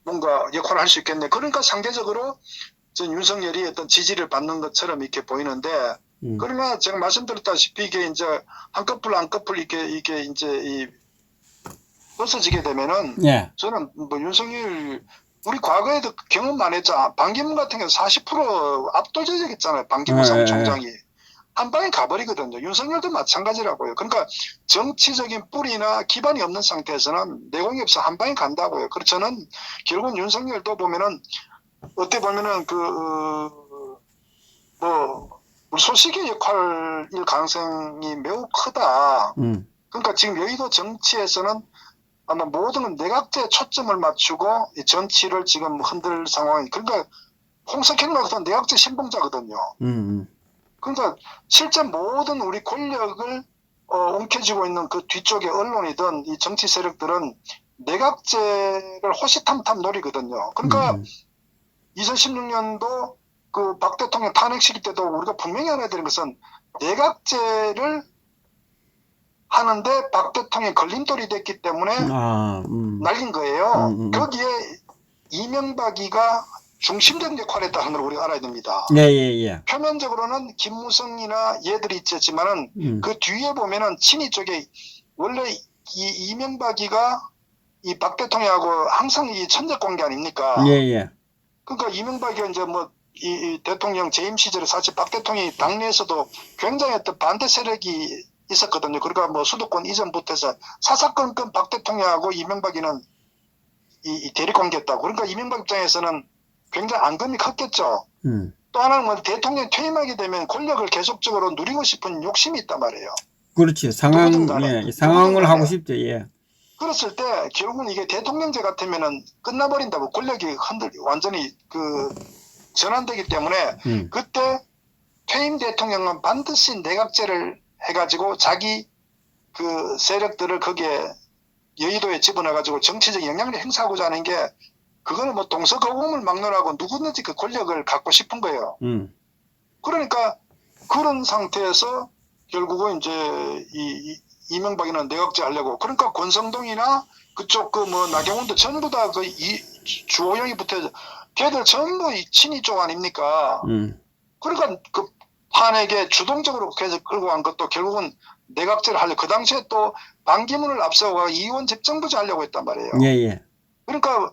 뭔가 역할을 할 수 있겠네. 그러니까 상대적으로 전 윤석열이 어떤 지지를 받는 것처럼 이렇게 보이는데 그러나 제가 말씀드렸다시피 이게 이제 한꺼풀 이게 이제 벗어지게 되면은 저는 뭐 윤석열 우리 과거에도 경험 많이 했잖아. 반기문 같은 경우 40% 압도적이었잖아요. 반기문 사무총장이. 한 방에 가버리거든요. 윤석열도 마찬가지라고요. 그러니까 정치적인 뿌리나 기반이 없는 상태에서는 내공이 없어 한 방에 간다고요. 그래서 저는 결국은 윤석열도 보면은 어떻게 보면은 물소식의 역할일 가능성이 매우 크다. 그러니까 지금 여의도 정치에서는 아마 모든 내각제에 초점을 맞추고 이 정치를 지금 흔들 상황이. 그러니까 홍석현 같은 내각제 신봉자거든요. 그러니까 실제 모든 우리 권력을 움켜쥐고 있는 그 뒤쪽에 언론이든 이 정치 세력들은 내각제를 호시탐탐 노리거든요. 그러니까 2016년도 그 박 대통령 탄핵시킬 때도 우리가 분명히 알아야 되는 것은 내각제를 하는데 박 대통령이 걸림돌이 됐기 때문에 날린 거예요. 거기에 이명박이가 중심적 역할을 했다는 걸 우리가 알아야 됩니다. 예. 표면적으로는 김무성이나 얘들이 있었지만은 그 뒤에 보면은 친이 쪽에 원래 이 이명박이가 이 박 대통령하고 항상 이 천적 관계 아닙니까? 예. 그러니까 이명박이가 이제 이 대통령 재임 시절에 사실 박 대통령이 당내에서도 굉장히 어떤 반대 세력이 있었거든요. 그러니까 수도권 이전부터 해서 사사건건 박 대통령하고 이명박이는 이 대립 관계였다고. 그러니까 이명박 입장에서는 굉장히 앙금이 컸겠죠. 또 하나는 대통령이 퇴임하게 되면 권력을 계속적으로 누리고 싶은 욕심이 있단 말이에요. 그렇지. 상황을 하고 싶죠. 예. 그랬을 때 결국은 이게 대통령제 같으면은 끝나버린다고. 권력이 완전히 전환되기 때문에 그때 퇴임 대통령은 반드시 내각제를 해가지고 자기 그 세력들을 거기에 여의도에 집어넣어가지고 정치적 영향력을 행사하고자 하는 게 그거는 뭐 동서고금을 막론하고 누구든지 그 권력을 갖고 싶은 거예요. 그러니까 그런 상태에서 결국은 이제 이명박이는 내각제 하려고 그러니까 권성동이나 그쪽 그 뭐 나경원도 전부 다 그 주호영이 붙어 걔들 전부 이 친이 쪽 아닙니까? 그러니까 그 탄핵에 주동적으로 계속 끌고 간 것도 결국은 내각제를 하려고 그 당시에 또 반기문을 앞세워가 이원 집정부제 하려고 했단 말이에요. 예. 그러니까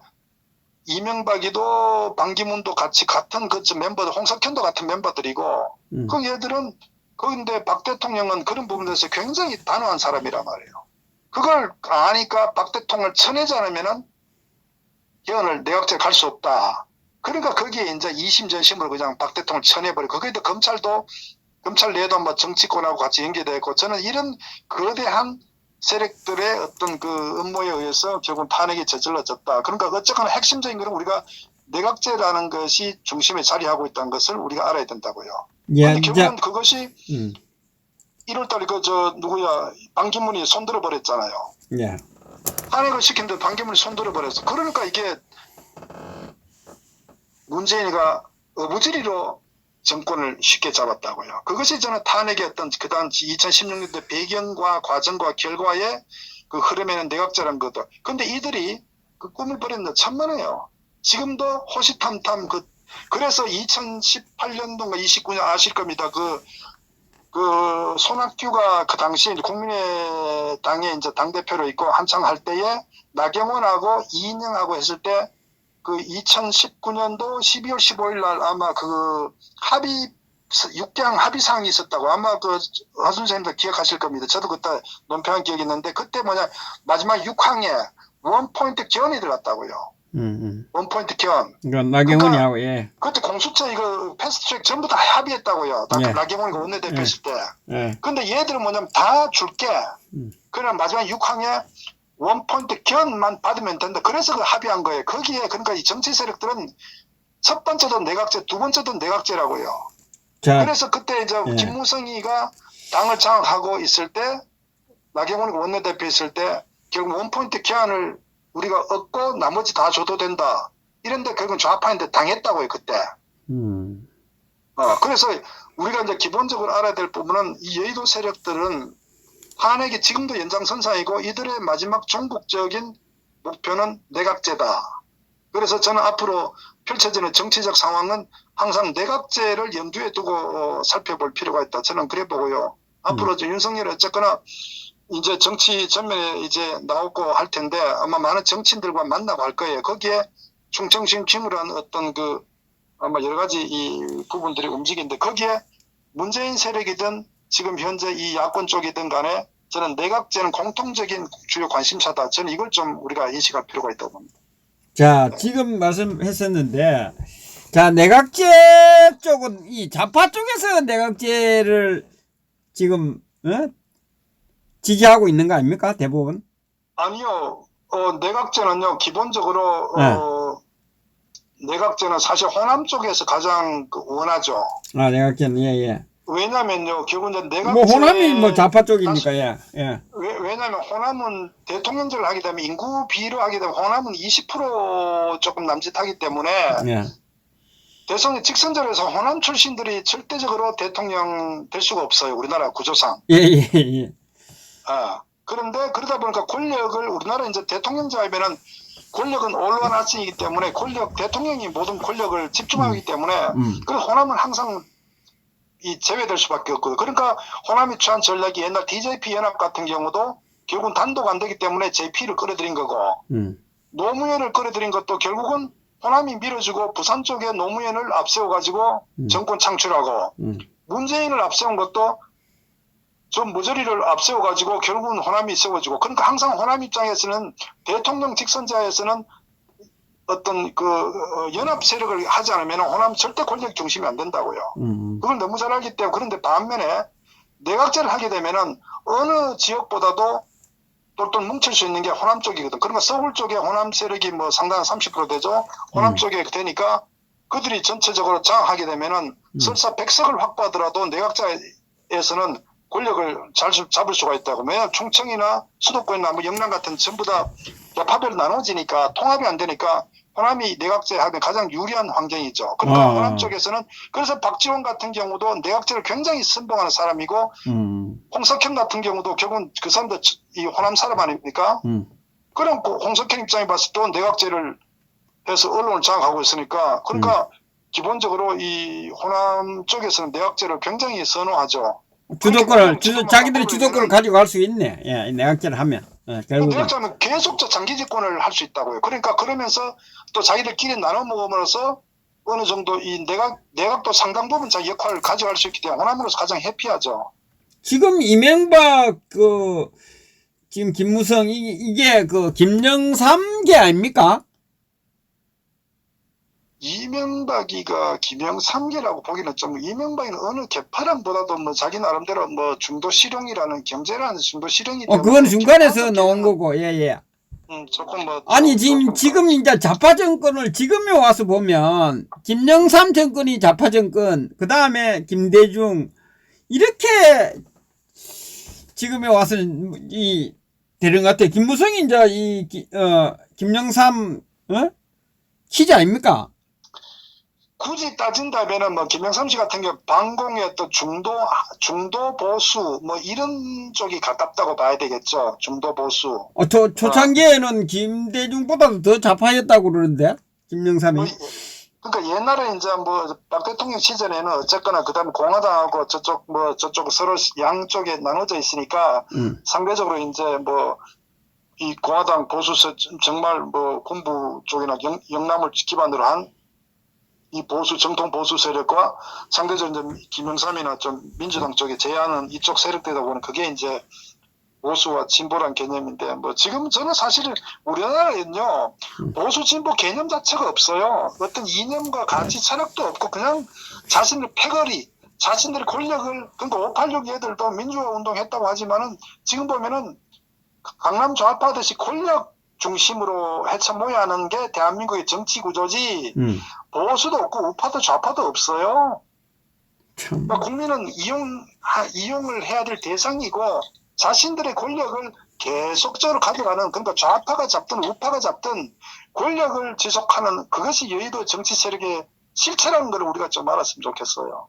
이명박이도 반기문도 같이 같은 그 멤버들 홍석현도 같은 멤버들이고 그 얘들은 그런데 박 대통령은 그런 부분에서 굉장히 단호한 사람이란 말이에요. 그걸 아니까 박 대통령을 쳐내지 않으면은 개헌을 내각제 갈 수 없다. 그러니까 거기에 이제 이심전심으로 그냥 박 대통령을 쳐내버리고 거기에도 검찰 내도 뭐 정치권하고 같이 연계되어 있고 저는 이런 거대한 세력들의 어떤 그 음모에 의해서 결국 탄핵이 저질러졌다. 그러니까 어쨌거나 핵심적인 것은 우리가 내각제라는 것이 중심에 자리하고 있다는 것을 우리가 알아야 된다고요. 그런데 결국은 그것이 1월달에 반기문이 손들어 버렸잖아요. 예. 탄핵을 시켰는데 반기문이 손들어 버렸어. 그러니까 이게 문재인이가 어부지리로 정권을 쉽게 잡았다고요. 그것이 저는 탄핵의 어떤 그 당시 2016년도 배경과 과정과 결과의 그 흐름에는 내각제라는 것도. 근데 이들이 그 꿈을 버렸는데 천만에요. 지금도 호시탐탐 그래서 2018년도인가 29년 아실 겁니다. 그 손학규가 그 당시 국민의당에 이제 당대표로 있고 한창 할 때에 나경원하고 이인영하고 했을 때 그 2019년도 12월 15일 날 아마 그 합의 6강 합의사항이 있었다고 아마 그 하순선생님도 기억하실 겁니다. 저도 그때 논평한 기억이 있는데 그때 마지막 6항에 원포인트 견이 들어갔다고요. 원포인트 견. 그러니까 나경원이 하고 예. 그때 공수처 이거 패스트트랙 전부 다 합의했다고요. 예. 나경원이 원내대표 있을 때. 예. 근데 얘들은 뭐냐면 다 줄게. 그냥 마지막 6항에 원포인트 견만 받으면 된다. 그래서 그 합의한 거예요. 거기에 그러니까 이 정치 세력들은 첫 번째도 내각제, 두 번째도 내각제라고요. 그래서 그때 이제 김무성이가 당을 장악하고 있을 때 나경원이 원내대표 있을 때 결국 원포인트 견을 우리가 얻고 나머지 다 줘도 된다. 이런데 결국은 좌파인데 당했다고요 그때. 그래서 우리가 이제 기본적으로 알아야 될 부분은 이 여의도 세력들은 탄핵이 지금도 연장선상이고 이들의 마지막 종국적인 목표는 내각제다. 그래서 저는 앞으로 펼쳐지는 정치적 상황은 항상 내각제를 염두에 두고 살펴볼 필요가 있다. 저는 그래 보고요. 앞으로 윤석열이 어쨌거나 이제 정치 전면에 이제 나오고 할 텐데 아마 많은 정치인들과 만나고 할 거예요. 거기에 충청심심으로한 어떤 아마 여러 가지 이 부분들이 움직이는데 거기에 문재인 세력이든 지금 현재 이 야권 쪽이든 간에 저는 내각제는 공통적인 주요 관심사다. 저는 이걸 좀 우리가 인식할 필요가 있다고 봅니다. 자, 지금 말씀했었는데, 자, 내각제 쪽은 이 좌파 쪽에서 내각제를 지금 지지하고 있는 거 아닙니까? 대부분? 아니요. 내각제는요. 기본적으로 내각제는 사실 호남 쪽에서 가장 원하죠. 아, 내각제는 예. 왜냐면요, 결국은 내각제. 뭐 호남이 좌파 쪽이니까 예. 왜냐면 호남은 대통령제를 하게 되면 인구 비로 하게 되면 호남은 20% 조금 남짓하기 때문에 대통령 직선제로해서 호남 출신들이 절대적으로 대통령 될 수가 없어요. 우리나라 구조상. 예. 그런데 그러다 보니까 권력을 우리나라 이제 대통령제 하면은 권력은 올라나치이기 때문에 대통령이 모든 권력을 집중하기 때문에 그래서 호남은 항상 제외될 수밖에 없거든요. 그러니까 호남이 취한 전략이 옛날 DJP 연합 같은 경우도 결국은 단독 안 되기 때문에 JP를 끌어들인 거고 노무현을 끌어들인 것도 결국은 호남이 밀어주고 부산 쪽에 노무현을 앞세워가지고 정권 창출하고 문재인을 앞세운 것도 좀 모조리를 앞세워가지고 결국은 호남이 세워지고 그러니까 항상 호남 입장에서는 대통령 직선제에서는 어떤 연합 세력을 하지 않으면 호남 절대 권력 중심이 안 된다고요. 그걸 너무 잘 알기 때문에 그런데 반면에 내각제를 하게 되면은 어느 지역보다도 똘똘 뭉칠 수 있는 게 호남 쪽이거든. 그러니까 서울 쪽에 호남 세력이 뭐 상당 30% 되죠. 호남 쪽에 되니까 그들이 전체적으로 장악하게 되면은 설사 100석을 확보하더라도 내각자에서는 권력을 잡을 수가 있다고. 왜냐하면 충청이나 수도권이나 뭐 영남 같은 전부 다 파별로 나눠지니까 통합이 안 되니까 호남이 내각제 하면 가장 유리한 환경이죠. 그러니까 호남 쪽에서는 그래서 박지원 같은 경우도 내각제를 굉장히 선봉하는 사람이고 홍석현 같은 경우도 결국은 그 사람도 이 호남 사람 아닙니까? 그럼 홍석현 입장에 봤을 때 내각제를 해서 언론을 장악하고 있으니까 그러니까 기본적으로 이 호남 쪽에서는 내각제를 굉장히 선호하죠. 자기들이 주도권을 가지고 갈 수 있네. 예, 내각제를 하면. 결국은. 내각제는 계속 장기 집권을 할 수 있다고요. 그러니까 그러면서 또 자기들끼리 나눠 먹음으로써 어느 정도 이 내각도 상당 부분 자기 역할을 가져갈 수 있기 때문에 호남으로서 가장 해피하죠. 지금 이명박 지금 김무성 이게 김영삼계 아닙니까? 이명박이가 김영삼계라고 보기는 좀 이명박이는 어느 개파랑보다도 뭐 자기 나름대로 뭐 중도 실용이라는 경제라는 중도 실용이 그건 중간에서 나온 거고 예예. 조금 뭐 아니 지금 이제 좌파 정권을 지금에 와서 보면 김영삼 정권이 좌파 정권 그 다음에 김대중 이렇게 지금에 와서는 이 되는 것 같아. 김무성이 이제 김영삼 키즈 아닙니까? 굳이 따진다면은 뭐 김영삼 씨 같은 경우 반공의 어떤 중도 보수 뭐 이런 쪽이 가깝다고 봐야 되겠죠. 중도 보수. 초창기에는 김대중보다도 더 좌파였다고 그러는데 김영삼이. 그러니까 옛날에 이제 뭐 박 대통령 시절에는 어쨌거나 그다음 공화당하고 저쪽 서로 양쪽에 나눠져 있으니까 상대적으로 이제 뭐 이 공화당 보수 정말 뭐 군부 쪽이나 영남을 기반으로 한 이 정통 보수 세력과 상대적으로 이제 김영삼이나 좀 민주당 쪽에 제한은 이쪽 세력되다 보니 그게 이제 보수와 진보란 개념인데 뭐 지금 저는 사실은 우리나라에는요 보수 진보 개념 자체가 없어요. 어떤 이념과 가치 철학도 없고 그냥 자신의 패거리 자신들의 권력을 그러니까 586 얘들도 민주화 운동했다고 하지만은 지금 보면은 강남 좌파듯이 권력 중심으로 해쳐모여하는 게 대한민국의 정치 구조지 보수도 없고 우파도 좌파도 없어요. 그러니까 국민은 이용을 해야 될 대상이고 자신들의 권력을 계속적으로 가져가는 그러니까 좌파가 잡든 우파가 잡든 권력을 지속하는 그것이 여의도 정치 세력의 실체라는 걸 우리가 좀 알았으면 좋겠어요.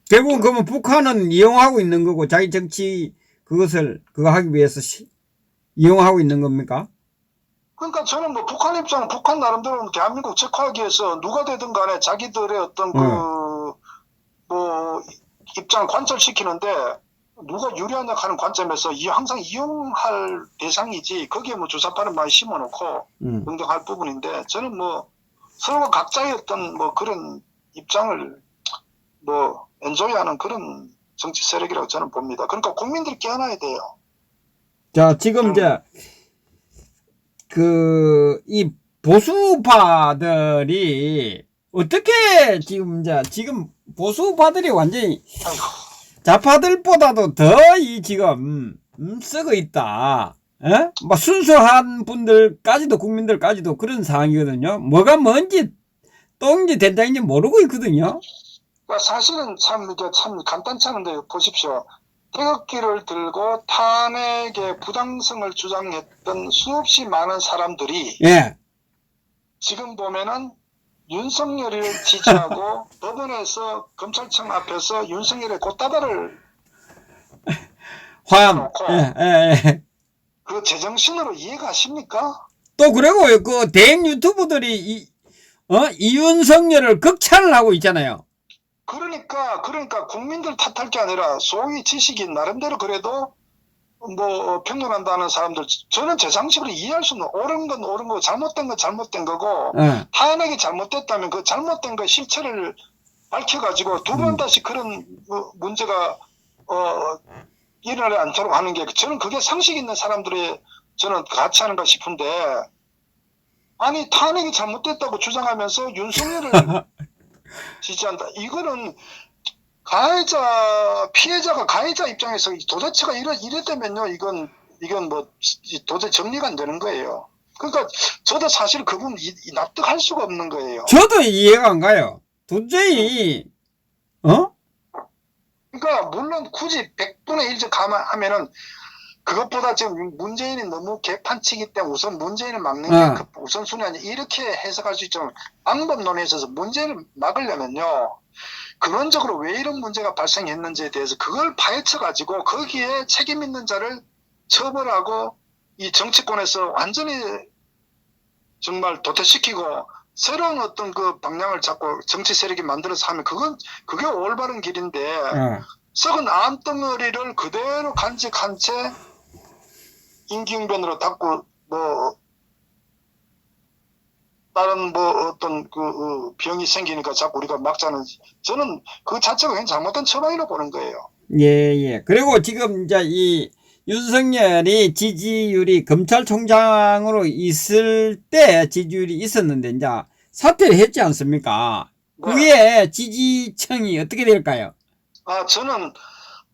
결국은 그러면 북한은 이용하고 있는 거고 자기 정치 그거 하기 위해서 이용하고 있는 겁니까? 그러니까 저는 뭐 북한 입장은 북한 나름대로 대한민국 적화하기 위해서 누가 되든 간에 자기들의 어떤 뭐 입장을 관철시키는데 누가 유리하냐 하는 관점에서 항상 이용할 대상이지 거기에 뭐 주사파는 많이 심어놓고 응당할 부분인데 저는 뭐 서로가 각자의 어떤 뭐 그런 입장을 뭐 엔조이하는 그런 정치 세력이라고 저는 봅니다. 그러니까 국민들이 깨어나야 돼요. 자, 지금 이제 이 보수파들이 어떻게 지금 보수파들이 완전히 좌파들보다도 더 지금 썩어 있다. 뭐 순수한 분들까지도 국민들까지도 그런 상황이거든요. 뭐가 뭔지 똥인지 된장인지 모르고 있거든요. 사실은 참 간단치 않은데 보십시오. 태극기를 들고 탄핵의 부당성을 주장했던 수없이 많은 사람들이 지금 보면은 윤석열을 지지하고 법원에서 검찰청 앞에서 윤석열의 꽃다발을 놓고 그 제정신으로 이해가십니까? 또 그리고 그 대행 유튜브들이 이윤석열을 극찬을 하고 있잖아요. 그러니까 국민들 탓할 게 아니라 소위 지식인 나름대로 그래도 뭐 평론한다는 사람들 저는 제 상식으로 이해할 수 없는 옳은 건 옳은 거고 잘못된 건 잘못된 거고 탄핵이 잘못됐다면 그 잘못된 거 실체를 밝혀가지고 두 번 다시 그런 문제가 일어나지 않도록 하는 게 저는 그게 상식 있는 사람들의 저는 같이 하는가 싶은데 아니 탄핵이 잘못됐다고 주장하면서 윤석열을 지지한다. 이거는 피해자가 가해자 입장에서 도대체가 이랬다면요. 이건 뭐 도저히 정리가 안 되는 거예요. 그러니까 저도 사실 그분 납득할 수가 없는 거예요. 저도 이해가 안 가요. 도저히, 어? 그러니까 물론 굳이 100분의 1즉 감안하면은 그것보다 지금 문재인이 너무 개판치기 때문에 우선 문재인을 막는 게 우선순위 아니야. 이렇게 해석할 수 있죠. 방법론에 있어서 문재인을 막으려면요. 근원적으로 왜 이런 문제가 발생했는지에 대해서 그걸 파헤쳐가지고 거기에 책임 있는 자를 처벌하고 이 정치권에서 완전히 정말 도태시키고 새로운 어떤 그 방향을 잡고 정치 세력이 만들어서 하면 그게 올바른 길인데 썩은 암덩어리를 그대로 간직한 채 임기응변으로 닫고 뭐 다른 뭐 어떤 그 병이 생기니까 자꾸 우리가 막자는 저는 그 자체가 그냥 잘못된 처방이라고 보는 거예요. 예. 그리고 지금 이제 이 윤석열이 지지율이 검찰총장으로 있을 때 지지율이 있었는데 이제 사퇴를 했지 않습니까? 네. 그게 지지층이 어떻게 될까요? 저는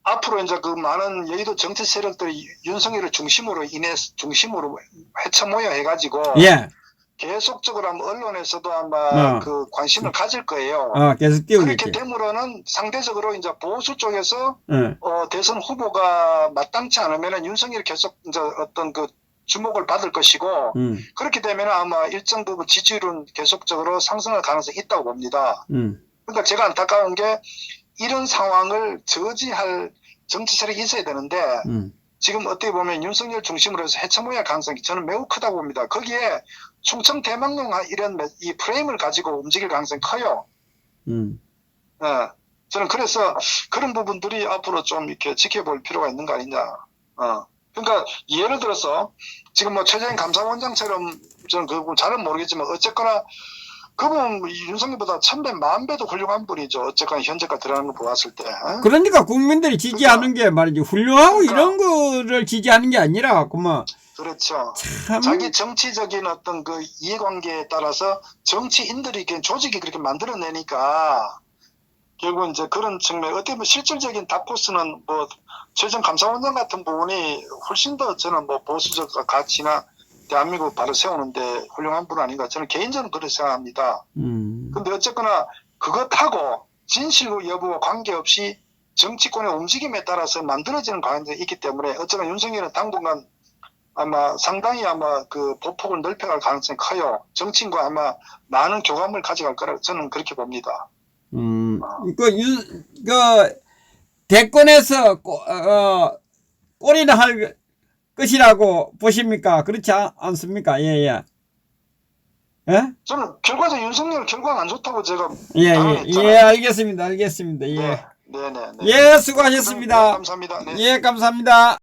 앞으로 이제 그 많은 여의도 정치 세력들이 윤석열을 중심으로 해쳐 모여 해가지고 예. 계속적으로 아마 언론에서도 아마 그 관심을 가질 거예요. 계속 띄우겠지. 그렇게 되므로는 상대적으로 이제 보수 쪽에서 대선 후보가 마땅치 않으면은 윤석열이 계속 이제 어떤 그 주목을 받을 것이고 그렇게 되면 아마 일정 부분 지지율은 계속적으로 상승할 가능성이 있다고 봅니다. 그러니까 제가 안타까운 게 이런 상황을 저지할 정치 세력이 있어야 되는데 지금 어떻게 보면 윤석열 중심으로 해서 해쳐모일 가능성이 저는 매우 크다고 봅니다. 거기에 충청 대망론 이런 이 프레임을 가지고 움직일 가능성이 커요. 저는 그래서 그런 부분들이 앞으로 좀 이렇게 지켜볼 필요가 있는 거 아니냐. 그러니까 예를 들어서 지금 뭐 최재형 감사원장처럼 저는 그 부분 잘은 모르겠지만 어쨌거나 그분 윤석열보다 1000배, 10,000배도 훌륭한 분이죠. 어쨌거나 현재까지 들어가는 거 보았을 때. 그러니까 국민들이 지지하는 게 말이지 훌륭하고 이런 거를 지지하는 게 아니라 그만. 그렇죠. 참. 자기 정치적인 어떤 그 이해관계에 따라서 정치인들이 조직이 그렇게 만들어내니까 결국 이제 그런 측면 어떻게 보면 실질적인 다코스는 뭐 최재형 감사원장 같은 부분이 훨씬 더 저는 뭐 보수적 가치나 대한민국 바로 세우는데 훌륭한 분 아닌가 저는 개인적으로 그렇게 생각합니다. 근데 어쨌거나 그것하고 진실 여부와 관계없이 정치권의 움직임에 따라서 만들어지는 과정이 있기 때문에 어쨌거나 윤석열은 당분간 아마 상당히 아마 그 보폭을 넓혀갈 가능성이 커요. 정치인과 아마 많은 교감을 가져갈 거라고 저는 그렇게 봅니다. 대권에서 꼴이나 할 것이라고 보십니까? 그렇지 않습니까? 예? 저는 결과적 윤석열 결과가 안 좋다고 제가 예, 알겠습니다. 예. 네네. 예, 수고하셨습니다. 감사합니다. 네. 예, 감사합니다.